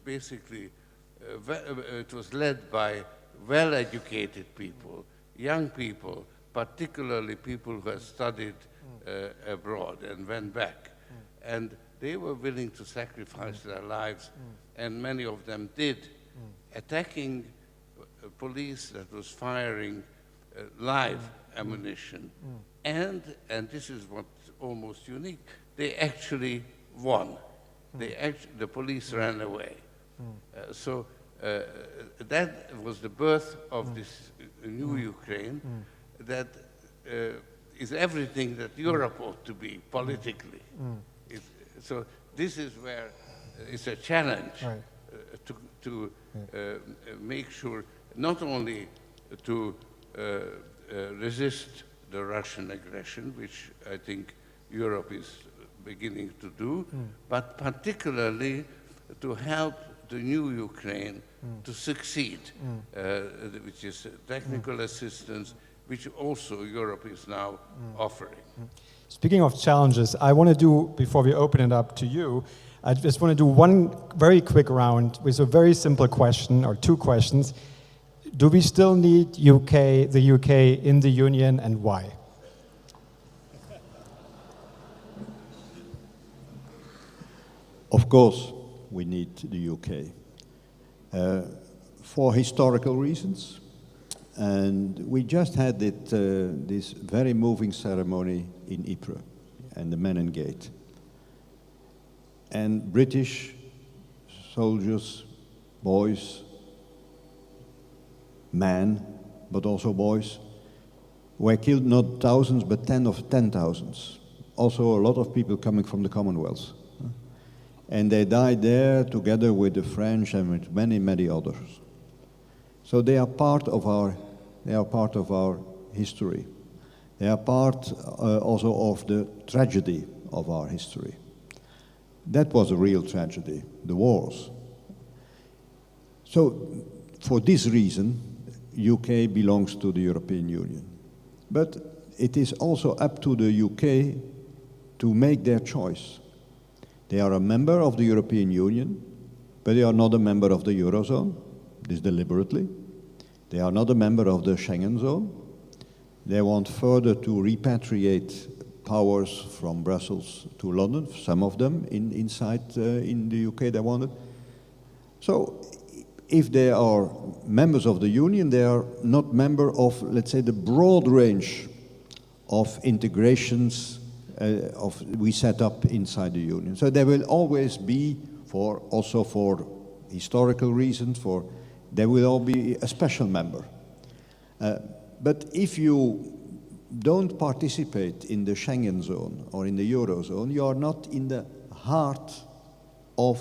basically it was led by well-educated people, young people, particularly people who had studied abroad and went back. And they were willing to sacrifice their lives, and many of them did, attacking police that was firing live ammunition. And this is what's almost unique, they actually won. The police ran away. So that was the birth of this new Ukraine that is everything that Europe ought to be politically. So this is where it's a challenge to make sure not only to resist the Russian aggression, which I think Europe is beginning to do, but particularly to help the new Ukraine to succeed, which is technical assistance, which also Europe is now offering. Speaking of challenges, I want to do, before we open it up to you, I just want to do one very quick round with a very simple question, or two questions. Do we still need the UK in the Union, and why? Of course, we need the UK for historical reasons. And we just had this very moving ceremony in Ypres and the Menin Gate. And British soldiers, boys, men, but also boys, were killed, not thousands, but tens of thousands. Also a lot of people coming from the Commonwealth. And they died there together with the French and with many, many others. So they are part of our history. They are part also of the tragedy of our history. That was a real tragedy, the wars. So for this reason, UK belongs to the European Union. But it is also up to the UK to make their choice. They are a member of the European Union, but they are not a member of the Eurozone, this deliberately. They are not a member of the Schengen zone. They want further to repatriate powers from Brussels to London, some of them inside in the UK they wanted. So if they are members of the Union, they are not member of, let's say, the broad range of integrations we set up inside the Union. So there will always be, also for historical reasons, there will all be a special member. But if you don't participate in the Schengen zone or in the Eurozone, you are not in the heart of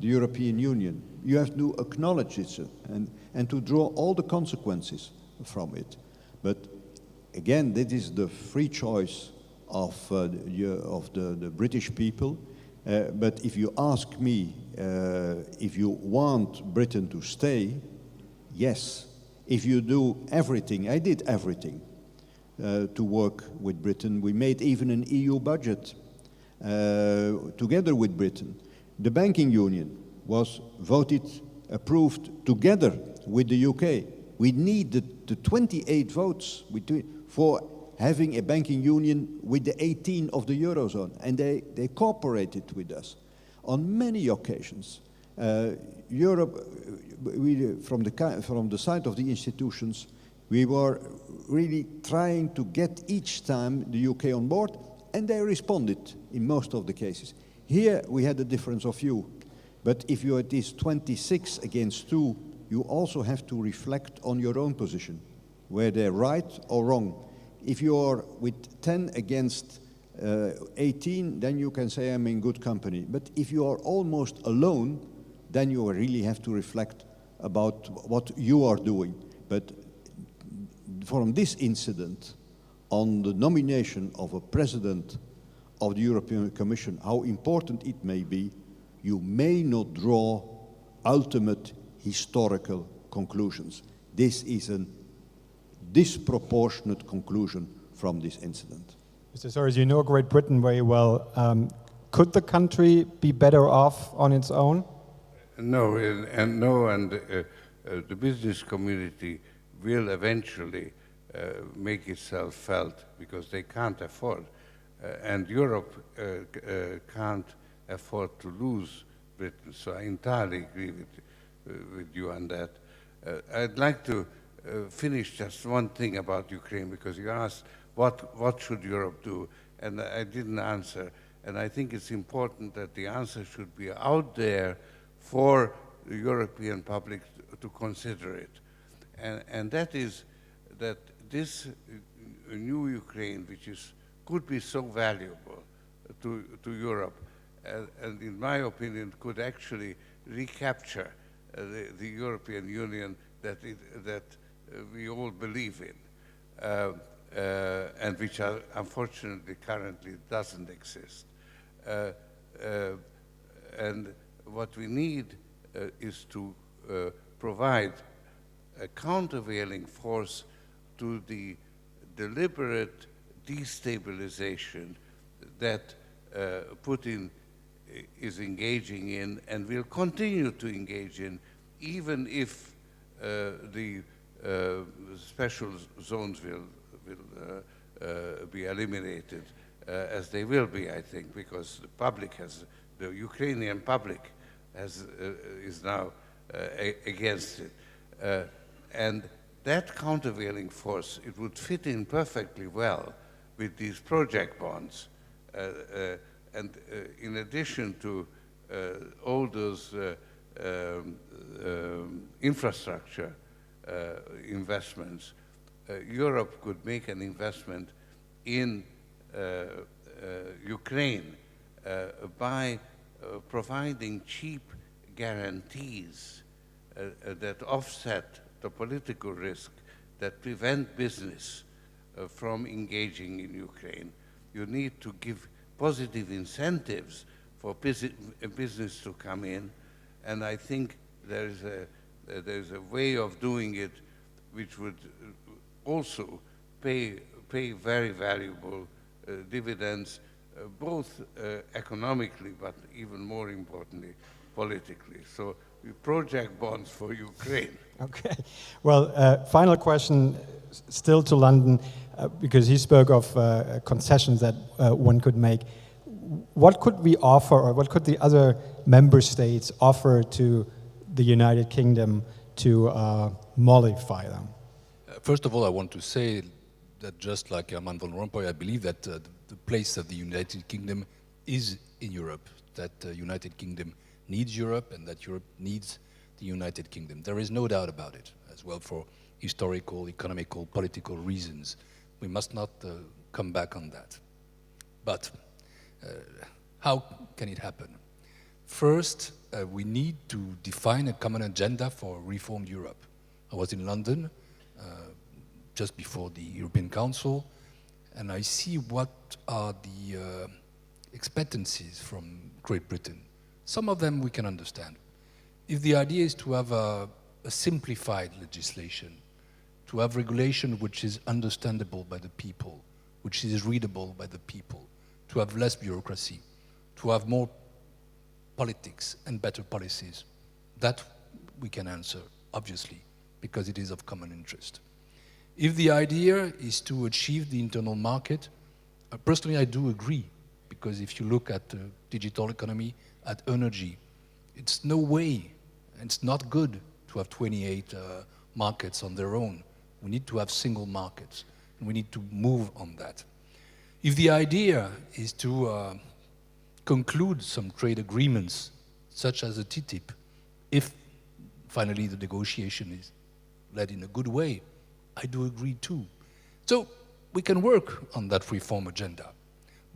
the European Union. You have to acknowledge it and to draw all the consequences from it. But again, that is the free choice of the British people. But if you ask me if you want Britain to stay, yes. If you do everything, I did everything to work with Britain. We made even an EU budget together with Britain. The banking union was voted, approved together with the UK. We need the 28 votes for having a banking union with the 18 of the Eurozone, and they cooperated with us on many occasions. Europe, from the side of the institutions, we were really trying to get each time the UK on board, and they responded in most of the cases. Here we had a difference of view, but if you are at least 26 against 2, you also have to reflect on your own position, were they right or wrong. If you are with 10 against 18, then you can say I'm in good company. But if you are almost alone, then you really have to reflect about what you are doing. But from this incident, on the nomination of a president of the European Commission, how important it may be, you may not draw ultimate historical conclusions. This is a disproportionate conclusion from this incident. Mr. Soros, you know Great Britain very well. Could the country be better off on its own? No, the business community will eventually make itself felt because they can't afford, and Europe can't afford to lose Britain. So I entirely agree with you on that. I'd like to finish just one thing about Ukraine, because you asked what should Europe do, and I didn't answer. And I think it's important that the answer should be out there for the European public to consider it. And that is that this new Ukraine, which could be so valuable to Europe, and in my opinion could actually recapture the European Union that we all believe in, and which unfortunately currently doesn't exist. And what we need is to provide a countervailing force to the deliberate destabilization that Putin is engaging in and will continue to engage in, even if the special zones will be eliminated, as they will be, I think, because the Ukrainian public is now against it. And that countervailing force, it would fit in perfectly well with these project bonds. And in addition to all those infrastructure investments, Europe could make an investment in Ukraine by providing cheap guarantees that offset the political risk that prevent business from engaging in Ukraine. You need to give positive incentives for business to come in, and I think there's a way of doing it which would also pay very valuable dividends, both economically, but even more importantly, politically. So we project bonds for Ukraine. Okay. Well, final question still to London, because he spoke of concessions that one could make. What could we offer, or what could the other member states offer to the United Kingdom to mollify them? First of all, I want to say that just like Herman Van Rompuy, I believe that the place of the United Kingdom is in Europe, that the United Kingdom needs Europe and that Europe needs the United Kingdom. There is no doubt about it, as well for historical, economical, political reasons. We must not come back on that. But how can it happen? First, we need to define a common agenda for reformed Europe. I was in London just before the European Council, and I see what are the expectancies from Great Britain. Some of them we can understand. If the idea is to have a simplified legislation, to have regulation which is understandable by the people, which is readable by the people, to have less bureaucracy, to have more politics and better policies, that we can answer, obviously, because it is of common interest. If the idea is to achieve the internal market, personally I do agree, because if you look at the digital economy, at energy, it's no way, and it's not good to have 28 markets on their own. We need to have single markets, and we need to move on that. If the idea is to conclude some trade agreements, such as a TTIP, if finally the negotiation is led in a good way, I do agree too. So we can work on that reform agenda,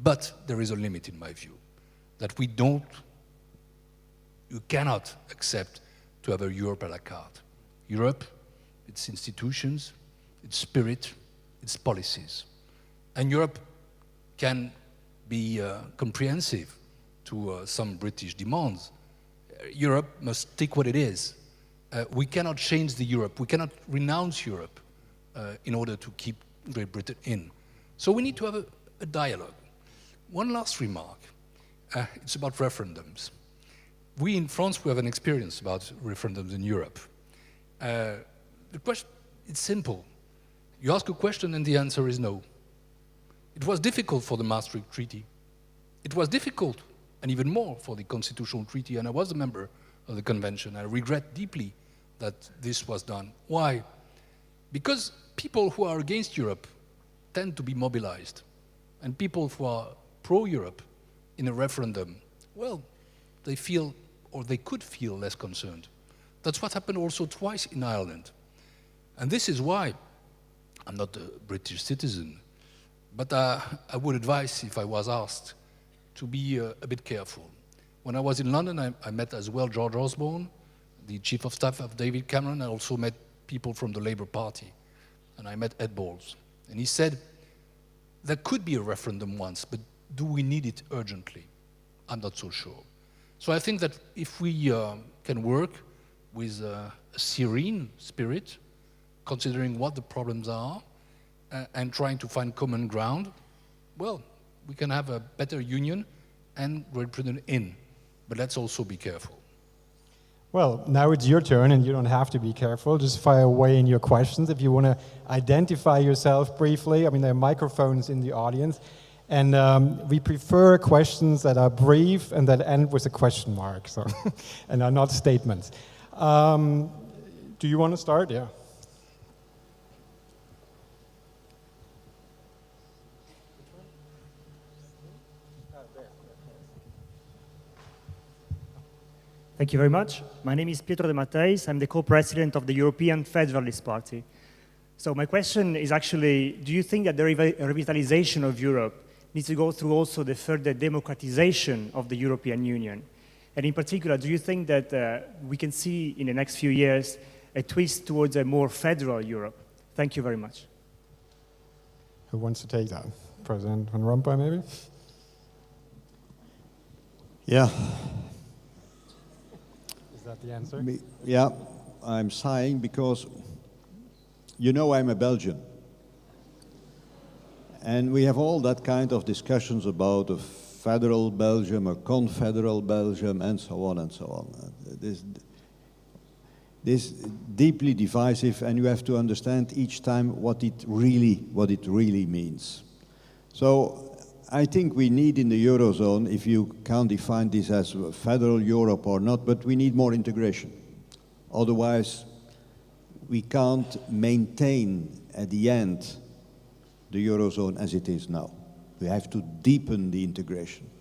but there is a limit in my view, that you cannot accept to have a Europe à la carte. Europe, its institutions, its spirit, its policies. And Europe can be comprehensive to some British demands. Europe must stick what it is. We cannot change the Europe. We cannot renounce Europe in order to keep Great Britain in. So we need to have a dialogue. One last remark. It's about referendums. We in France, we have an experience about referendums in Europe. The question, it's simple. You ask a question and the answer is no. It was difficult for the Maastricht Treaty. It was difficult, and even more, for the Constitutional Treaty, and I was a member of the Convention. I regret deeply that this was done. Why? Because people who are against Europe tend to be mobilized, and people who are pro-Europe in a referendum, well, they feel, or they could feel, less concerned. That's what happened also twice in Ireland. And this is why I'm not a British citizen, but I would advise, if I was asked, to be a bit careful. When I was in London, I met as well George Osborne, the Chief of Staff of David Cameron. I also met people from the Labour Party, and I met Ed Balls. And he said, there could be a referendum once, but do we need it urgently? I'm not so sure. So I think that if we can work with a serene spirit, considering what the problems are, and trying to find common ground, well, we can have a better union and Great Britain in. But let's also be careful. Well, now it's your turn, and you don't have to be careful. Just fire away in your questions. If you want to identify yourself briefly, I mean, there are microphones in the audience. And we prefer questions that are brief and that end with a question mark, so and are not statements. Do you want to start? Yeah. Thank you very much. My name is Pietro De Matteis. I'm the co-president of the European Federalist Party. So my question is actually, do you think that the revitalization of Europe needs to go through also the further democratization of the European Union? And in particular, do you think that we can see in the next few years a twist towards a more federal Europe? Thank you very much. Who wants to take that? President Van Rompuy, maybe? Yeah. Is that the answer? Yeah, I'm sighing because, you know, I'm a Belgian. And we have all that kind of discussions about a federal Belgium, a confederal Belgium, and so on and so on. This deeply divisive, and you have to understand each time what it really means. So I think we need in the Eurozone, if you can't define this as federal Europe or not, but we need more integration. Otherwise, we can't maintain at the end the Eurozone as it is now. We have to deepen the integration.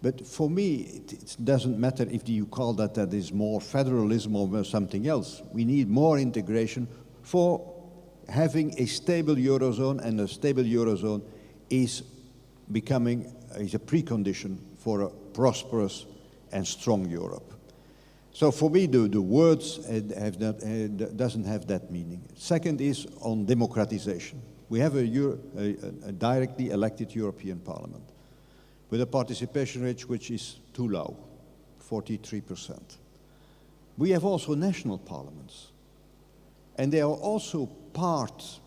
But for me, it doesn't matter if you call that is more federalism or something else. We need more integration for having a stable Eurozone, and a stable Eurozone is a precondition for a prosperous and strong Europe. So for me, the words doesn't have that meaning. Second is on democratization. We have a directly elected European Parliament with a participation rate which is too low, 43%. We have also national parliaments, and they are also part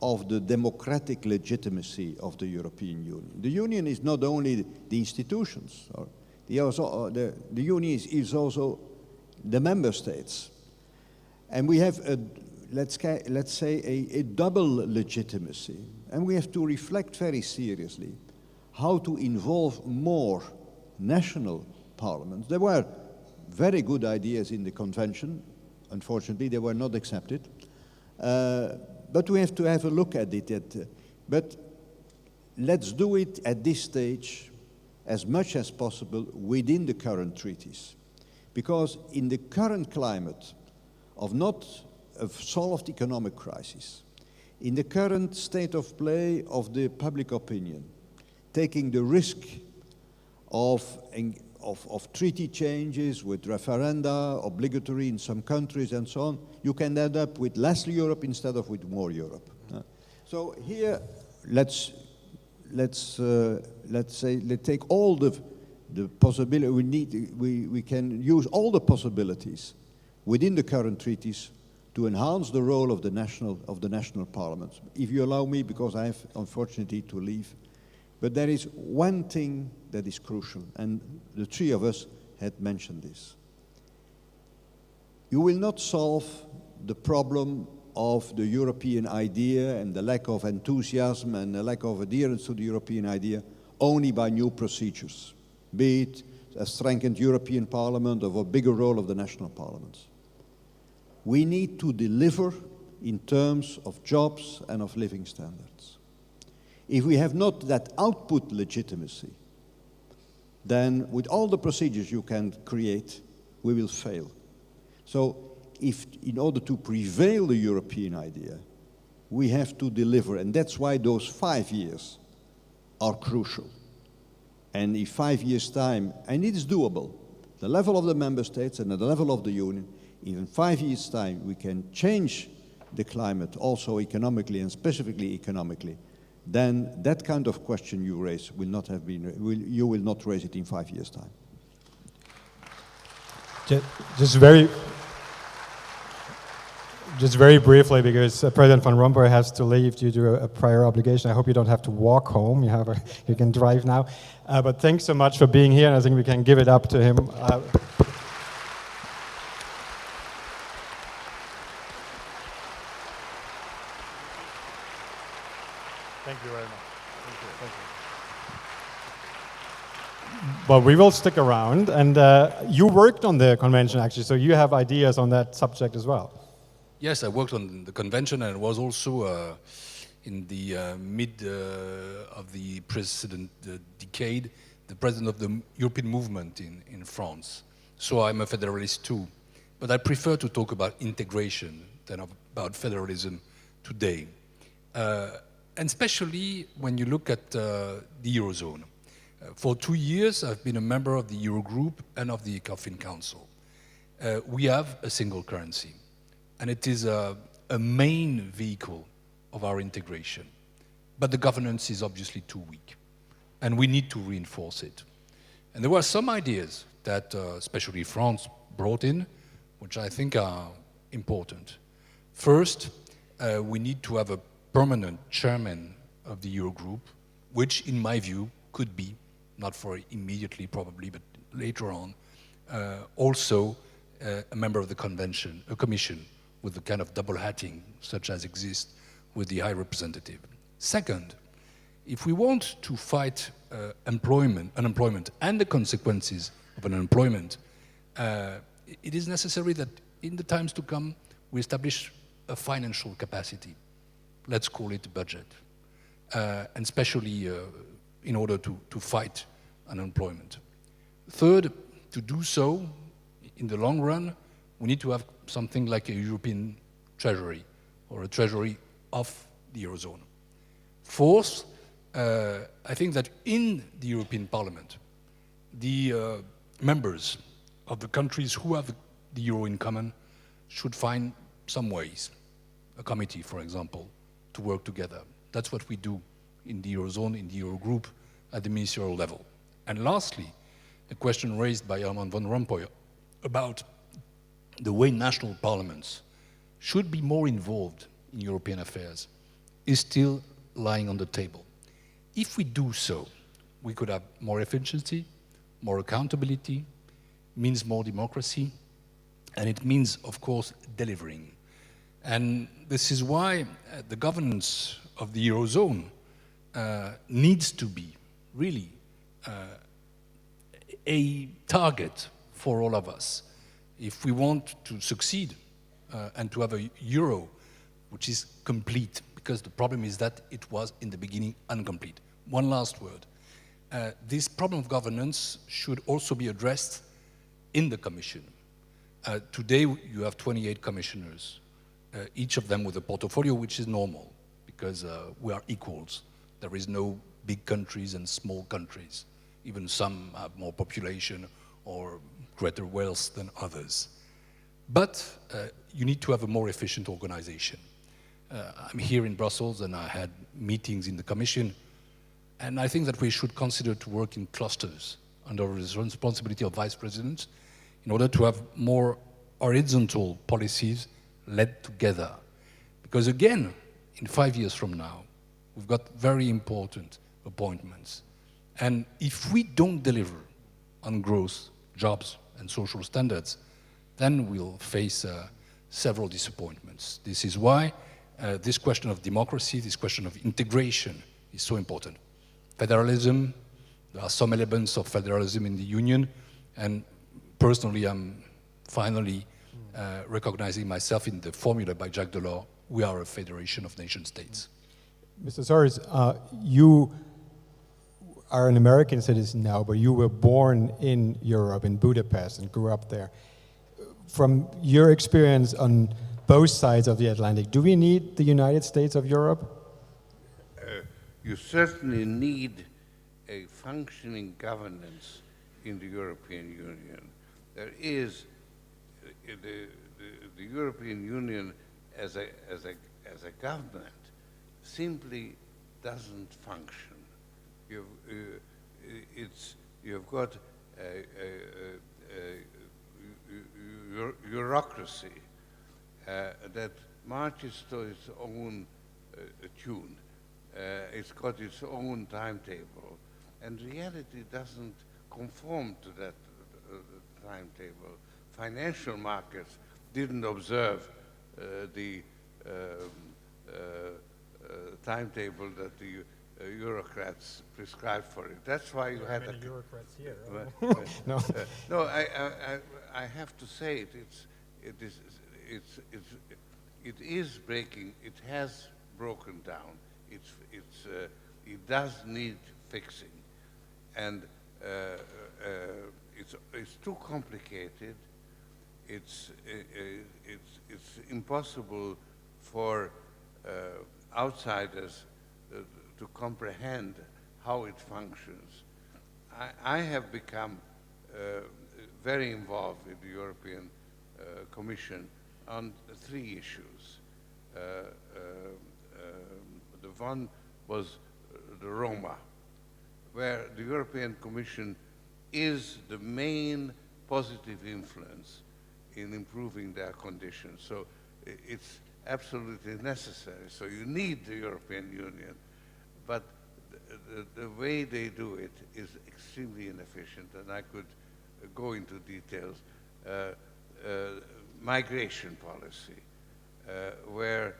of the democratic legitimacy of the European Union. The Union is not only the institutions, the Union is also the member states. And we have let's say, a double legitimacy. And we have to reflect very seriously how to involve more national parliaments. There were very good ideas in the convention. Unfortunately, they were not accepted. But we have to have a look at it. But let's do it at this stage as much as possible within the current treaties. Because in the current climate of not a solved economic crisis, in the current state of play of the public opinion, taking the risk of treaty changes with referenda, obligatory in some countries and so on, you can end up with less Europe instead of with more Europe. So here, let's take all the possibility we can use all the possibilities within the current treaties to enhance the role of the national parliaments. If you allow me, because I have unfortunately to leave, but there is one thing that is crucial, and the three of us had mentioned this. You will not solve the problem of the European idea and the lack of enthusiasm and the lack of adherence to the European idea only by new procedures, be it a strengthened European Parliament or a bigger role of the national parliaments. We need to deliver in terms of jobs and of living standards. If we have not that output legitimacy, then with all the procedures you can create, we will fail. So if in order to prevail the European idea, we have to deliver, and that's why those 5 years are crucial. And in 5 years' time, and it is doable, the level of the member states and at the level of the union, in 5 years' time, we can change the climate also economically and specifically economically, then that kind of question you raise will not have been, you will not raise it in 5 years' time. Just very briefly, because President Van Rompuy has to leave due to a prior obligation. I hope you don't have to walk home. You can drive now. But thanks so much for being here, and I think we can give it up to him. Thank you very much. Thank you. Well, we will stick around, and you worked on the convention actually, so you have ideas on that subject as well. Yes, I worked on the convention, and was also in the mid of the precedent decade, the president of the European movement in France. So I'm a federalist too, but I prefer to talk about integration than about federalism today. And especially when you look at the Eurozone. For 2 years, I've been a member of the Eurogroup and of the ECOFIN Council. We have a single currency, and it is a main vehicle of our integration. But the governance is obviously too weak, and we need to reinforce it. And there were some ideas that especially France brought in, which I think are important. First, we need to have a permanent chairman of the Eurogroup, which in my view could be, not for immediately probably, but later on, also a member of the convention, a commission with the kind of double hatting such as exists with the High Representative. Second, if we want to fight unemployment and the consequences of unemployment, it is necessary that in the times to come we establish a financial capacity. Let's call it a budget, and especially in order to fight unemployment. Third, to do so, in the long run, we need to have something like a European treasury, or a treasury of the Eurozone. Fourth, I think that in the European Parliament, the members of the countries who have the euro in common should find some ways, a committee, for example, to work together. That's what we do in the Eurozone, in the Eurogroup, at the ministerial level. And lastly, a question raised by Herman Van Rompuy about the way national parliaments should be more involved in European affairs is still lying on the table. If we do so, we could have more efficiency, more accountability, means more democracy, and it means, of course, delivering. And this is why the governance of the Eurozone needs to be really a target for all of us if we want to succeed and to have a euro which is complete, because the problem is that it was in the beginning incomplete. One last word. This problem of governance should also be addressed in the Commission. Today you have 28 commissioners, each of them with a portfolio which is normal, because we are equals. There is no big countries and small countries. Even some have more population or greater wealth than others. But you need to have a more efficient organization. I'm here in Brussels and I had meetings in the Commission, and I think that we should consider to work in clusters under the responsibility of vice presidents in order to have more horizontal policies led together. Because again, in 5 years from now, we've got very important appointments. And if we don't deliver on growth, jobs, and social standards, then we'll face several disappointments. This is why this question of democracy, this question of integration is so important. Federalism, there are some elements of federalism in the Union, and personally I'm finally recognizing myself in the formula by Jacques Delors, we are a federation of nation states. Mr. Soros, you are an American citizen now, but you were born in Europe, in Budapest, and grew up there. From your experience on both sides of the Atlantic, do we need the United States of Europe? You certainly need a functioning governance in the European Union. There is the European Union as a government simply doesn't function. You've got a bureaucracy that marches to its own tune. It's got its own timetable, and reality doesn't conform to that timetable. Financial markets didn't observe the timetable that the bureaucrats prescribed for it. That's why you had bureaucrats here. no. No, I have to say it is breaking. It has broken down. It does need fixing, and it's too complicated. It's impossible for outsiders to comprehend how it functions. I have become very involved with the European Commission on 3 issues. The one was the Roma, where the European Commission is the main positive influence in improving their conditions. So it's absolutely necessary. So you need the European Union, but the way they do it is extremely inefficient, and I could go into details. Migration policy, where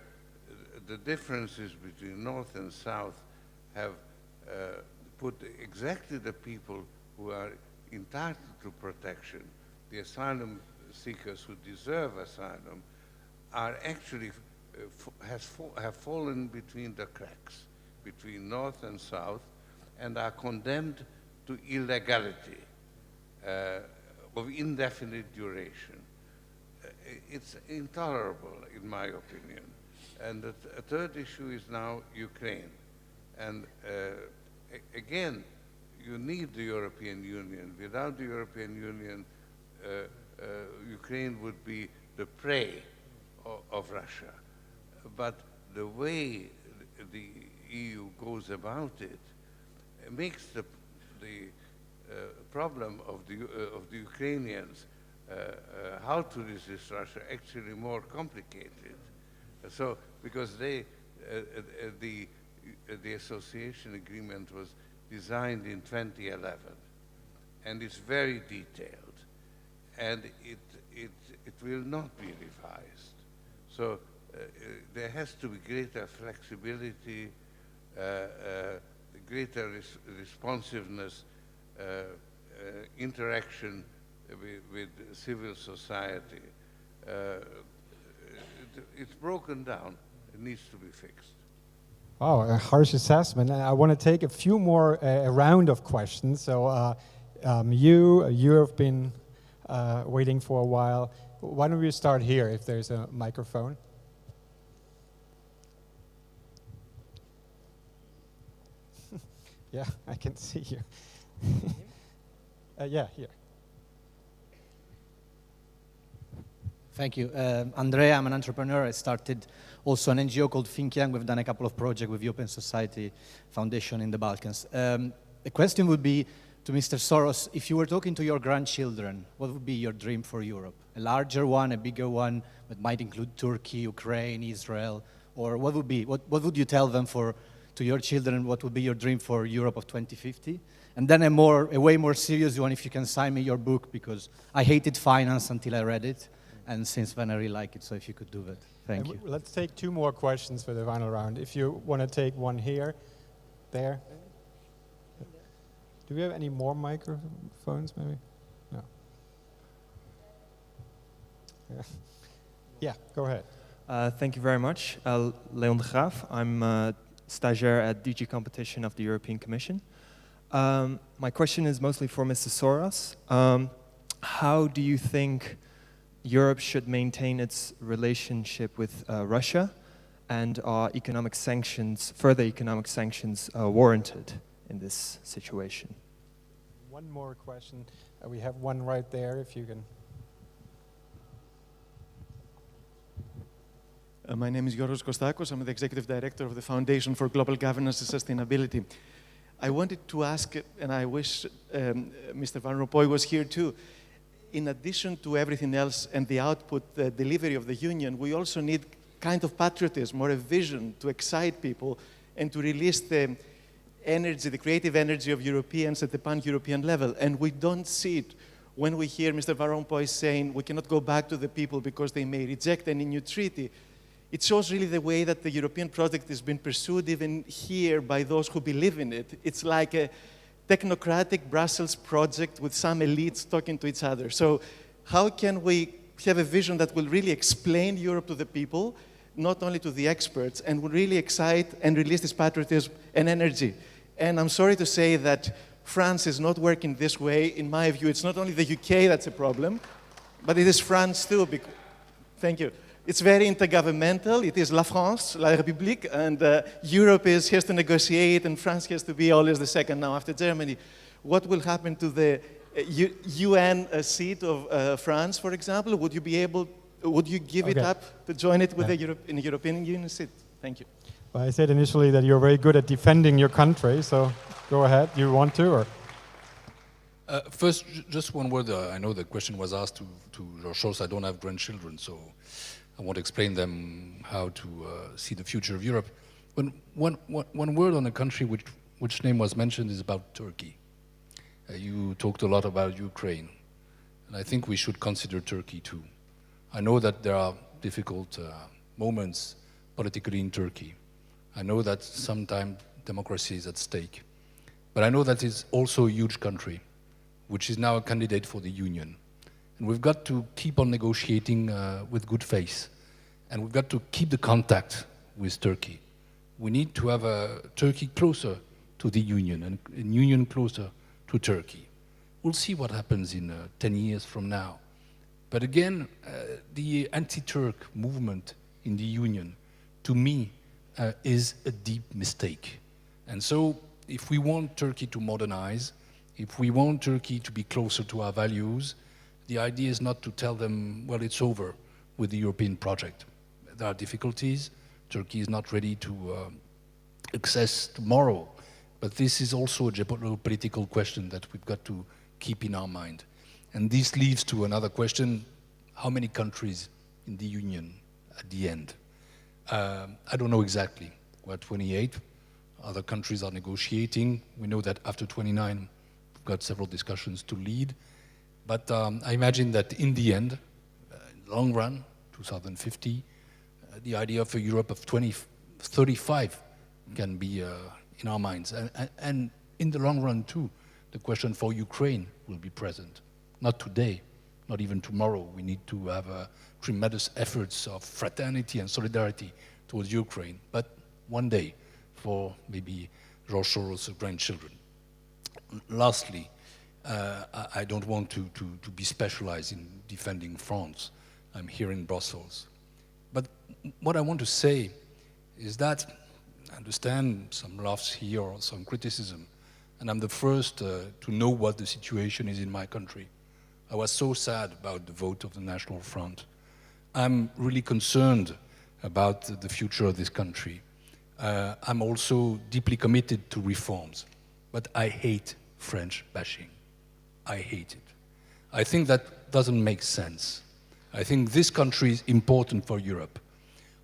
the differences between North and South have put exactly the people who are entitled to protection, the asylum seekers who deserve asylum, are actually have fallen between the cracks, between North and South, and are condemned to illegality of indefinite duration. It's intolerable, in my opinion. And the third issue is now Ukraine. And again, you need the European Union. Without the European Union, Ukraine would be the prey of Russia. But the way the EU goes about it makes the problem of the Ukrainians how to resist Russia actually more complicated. So, because the association agreement was designed in 2011, and it's very detailed, and it will not be revised. So there has to be greater flexibility, greater responsiveness, interaction with civil society. It's broken down. It needs to be fixed. Wow, a harsh assessment. And I want to take a few more a round of questions. So you have been waiting for a while. Why don't we start here if there's a microphone? Yeah, I can see you. Yeah, here. Thank you. Andrea, I'm an entrepreneur. I started also an NGO called Think Young. We've done a couple of projects with the Open Society Foundation in the Balkans. The question would be to Mr. Soros, if you were talking to your grandchildren, what would be your dream for Europe? A larger one, a bigger one, that might include Turkey, Ukraine, Israel, or what would you tell them to your children, what would be your dream for Europe of 2050? And then a way more serious one, if you can sign me your book, because I hated finance until I read it. And since then I really like it, so if you could do that. Thank you. Let's take two more questions for the final round. If you want to take one here, there. Do we have any more microphones, maybe? No. Yeah, go ahead. Thank you very much. Leon de Graaf. I'm a stagiaire at DG Competition of the European Commission. My question is mostly for Mr. Soros. How do you think Europe should maintain its relationship with Russia, and are economic sanctions, further economic sanctions, warranted in this situation? One more question. We have one right there, if you can. My name is Yoros Kostakos. I'm the Executive Director of the Foundation for Global Governance and Sustainability. I wanted to ask, and I wish Mr. Van Rompuy was here too, in addition to everything else and the output, the delivery of the Union, we also need kind of patriotism or a vision to excite people and to release the energy, the creative energy of Europeans at the pan-European level. And we don't see it when we hear Mr. Van Rompuy saying we cannot go back to the people because they may reject any new treaty. It shows really the way that the European project has been pursued even here by those who believe in it. It's like a technocratic Brussels project with some elites talking to each other. So how can we have a vision that will really explain Europe to the people, not only to the experts, and will really excite and release this patriotism and energy? And I'm sorry to say that France is not working this way. In my view, it's not only the UK that's a problem, but it is France too. Thank you. It's very intergovernmental. It is La France, La République, and Europe has to negotiate, and France has to be always the second now after Germany. What will happen to the UN seat of France, for example? Would you give it up to join it with the European Union seat? Thank you. Well, I said initially that you're very good at defending your country, so go ahead. Do you want to, or? First, just one word. I know the question was asked to George Soros. I don't have grandchildren, so I won't explain them how to see the future of Europe. One word on a country which name was mentioned is about Turkey. You talked a lot about Ukraine, and I think we should consider Turkey too. I know that there are difficult moments politically in Turkey. I know that sometimes democracy is at stake. But I know that it's also a huge country, which is now a candidate for the Union. And we've got to keep on negotiating with good faith. And we've got to keep the contact with Turkey. We need to have Turkey closer to the Union and a Union closer to Turkey. We'll see what happens in 10 years from now. But again, the anti-Turk movement in the Union, to me, is a deep mistake. And so, if we want Turkey to modernize, if we want Turkey to be closer to our values, the idea is not to tell them, well, it's over with the European project. There are difficulties. Turkey is not ready to access tomorrow. But this is also a geopolitical question that we've got to keep in our mind. And this leads to another question: how many countries in the Union at the end? I don't know exactly. We're at 28. Other countries are negotiating. We know that after 29, we've got several discussions to lead. But I imagine that in the end, in the long run, 2050, the idea of a Europe of 2035 can be in our minds. And in the long run, too, the question for Ukraine will be present. Not today, not even tomorrow. We need to have tremendous efforts of fraternity and solidarity towards Ukraine, but one day for maybe George Soros' grandchildren. Lastly, I don't want to be specialized in defending France. I'm here in Brussels. But what I want to say is that I understand some laughs here or some criticism, and I'm the first to know what the situation is in my country. I was so sad about the vote of the National Front. I'm really concerned about the future of this country. I'm also deeply committed to reforms, but I hate French bashing. I hate it. I think that doesn't make sense. I think this country is important for Europe.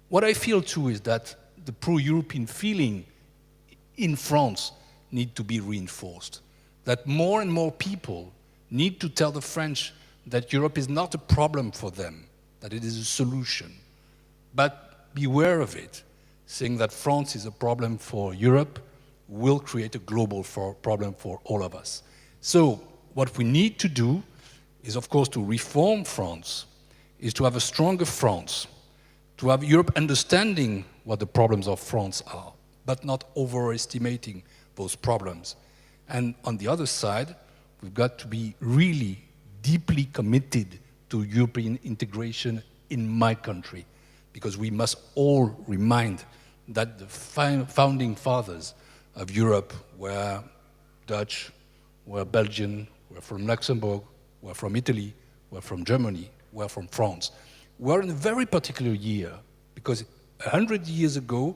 What I feel too is that the pro-European feeling in France needs to be reinforced. That more and more people need to tell the French that Europe is not a problem for them, that it is a solution. But beware of it. Saying that France is a problem for Europe will create a global problem for all of us. So what we need to do is, of course, to reform France, is to have a stronger France, to have Europe understanding what the problems of France are, but not overestimating those problems. And on the other side, we've got to be really deeply committed to European integration in my country, because we must all remind that the founding fathers of Europe were Dutch, were Belgian, were from Luxembourg, were from Italy, were from Germany, were from France. We're in a very particular year, because 100 years ago,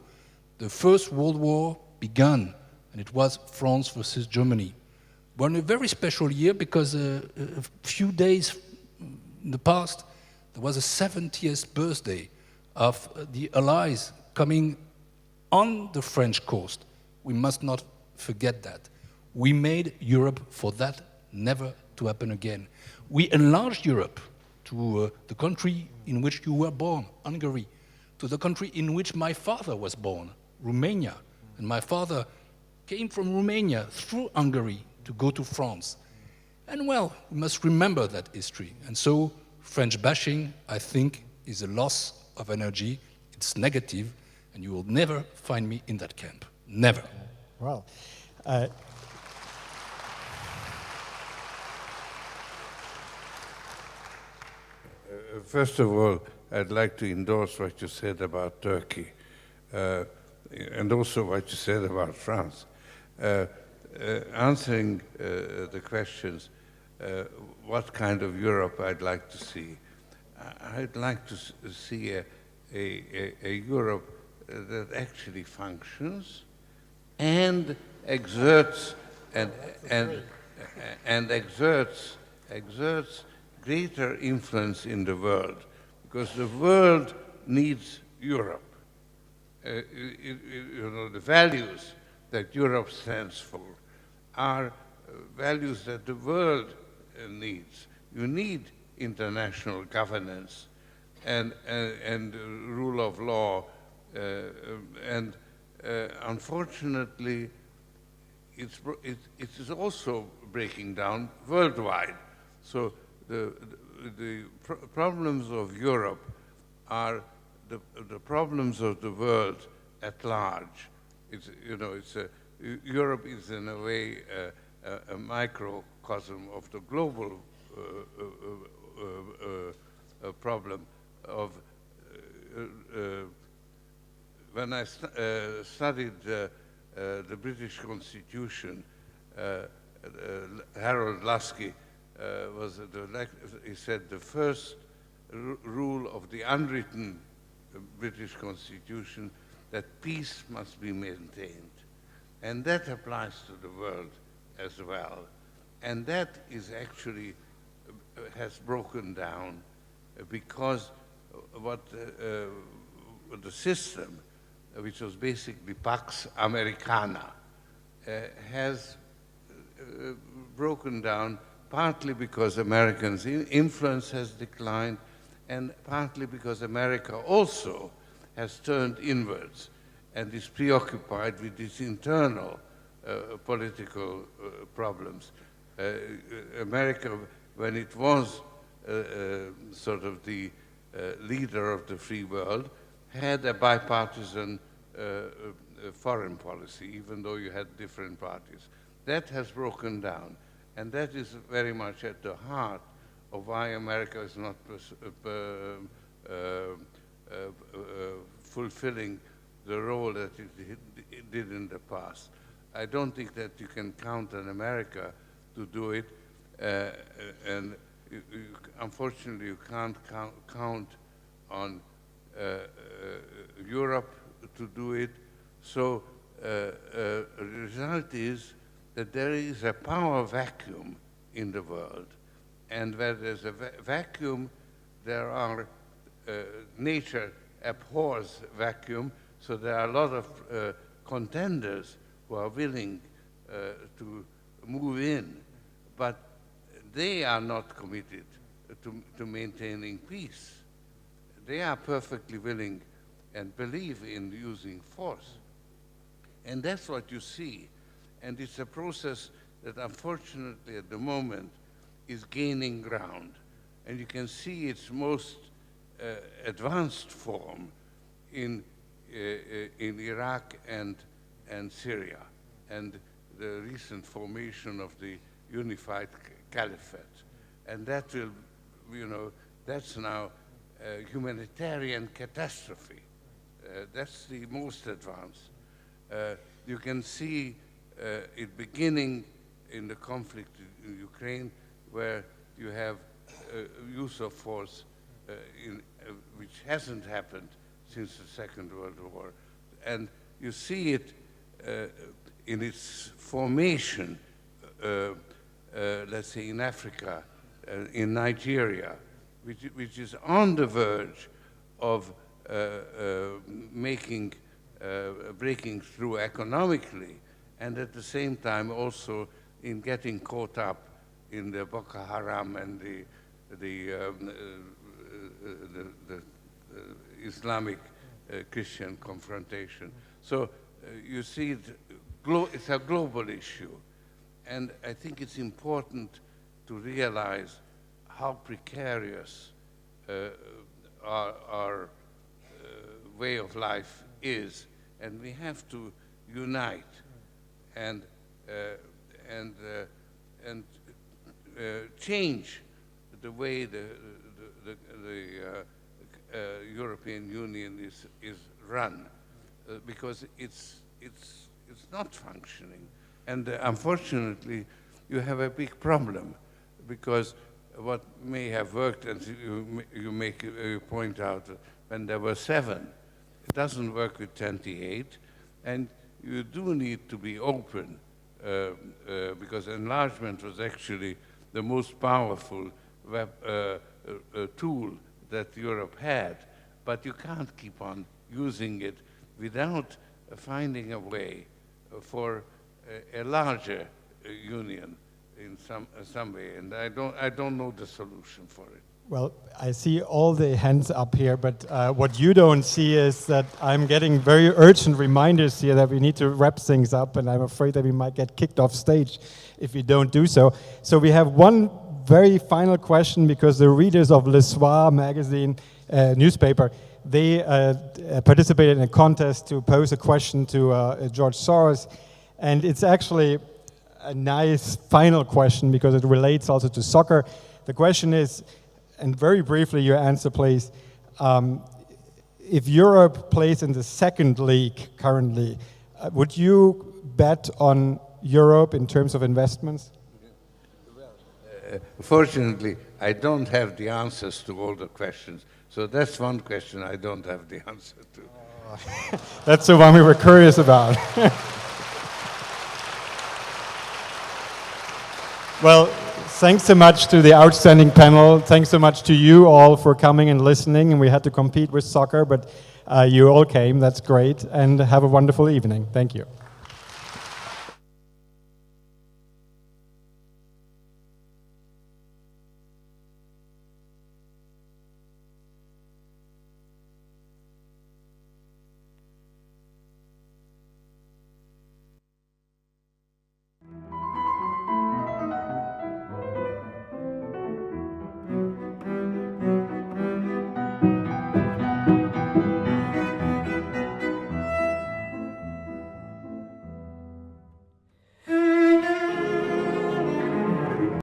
the First World War began, and it was France versus Germany. We're in a very special year because a few days in the past, there was a 70th birthday of the Allies coming on the French coast. We must not forget that. We made Europe for that never to happen again. We enlarged Europe to the country in which you were born, Hungary, to the country in which my father was born, Romania. And my father came from Romania through Hungary to go to France. And well, we must remember that history. And so French bashing, I think, is a loss of energy. It's negative, and you will never find me in that camp. Never. Well, First of all, I'd like to endorse what you said about Turkey, and also what you said about France. Answering the questions, what kind of Europe I'd like to see. I'd like to see a Europe that actually functions and exerts exerts greater influence in the world, because the world needs Europe. You know, the values that Europe stands for are values that the world needs. You need international governance and rule of law, and unfortunately, it is also breaking down worldwide. So the problems of Europe are the problems of the world at large. Europe is in a way a microcosm of the global problem of. When I studied the British Constitution, Harold Lasky he said the first rule of the unwritten British Constitution that peace must be maintained. And that applies to the world as well. And that is actually has broken down because what the system, which was basically Pax Americana, has broken down, partly because Americans' influence has declined, and partly because America also has turned inwards and is preoccupied with its internal political problems. America, when it was sort of the leader of the free world, had a bipartisan foreign policy, even though you had different parties. That has broken down, and that is very much at the heart of why America is not fulfilling the role that it did in the past. I don't think that you can count on America to do it, and unfortunately you can't count on Europe to do it. So the result is that there is a power vacuum in the world, and where there's a vacuum, there are nature abhors vacuum, so there are a lot of contenders who are willing to move in, but they are not committed to maintaining peace. They are perfectly willing and believe in using force. And that's what you see. And it's a process that unfortunately at the moment is gaining ground. And you can see its most advanced form in Iraq and Syria, and the recent formation of the unified caliphate. And that will, you know, that's now a humanitarian catastrophe. That's the most advanced. You can see it beginning in the conflict in Ukraine, where you have use of force which hasn't happened since the Second World War. And you see it in its formation, let's say in Africa, in Nigeria, which is on the verge of breaking through economically, and at the same time also in getting caught up in the Boko Haram and the Islamic Christian confrontation. So you see, it's a global issue, and I think it's important to realize how precarious our way of life is, and we have to unite and change the way the European Union is run, because it's not functioning. And unfortunately, you have a big problem, because what may have worked, and you point out, when there were 7, it doesn't work with 28, and you do need to be open, because enlargement was actually the most powerful tool that Europe had, but you can't keep on using it without finding a way for a larger union in some way, and I don't know the solution for it. Well, I see all the hands up here, but what you don't see is that I'm getting very urgent reminders here that we need to wrap things up, and I'm afraid that we might get kicked off stage if we don't do so. So we have one very final question, because the readers of Le Soir magazine newspaper, they participated in a contest to pose a question to George Soros, and it's actually a nice final question because it relates also to soccer. The question is, and very briefly your answer please, if Europe plays in the second league currently, would you bet on Europe in terms of investments? Fortunately, I don't have the answers to all the questions. So that's one question I don't have the answer to. That's the one we were curious about. Well, thanks so much to the outstanding panel. Thanks so much to you all for coming and listening. And we had to compete with soccer, but you all came. That's great. And have a wonderful evening. Thank you.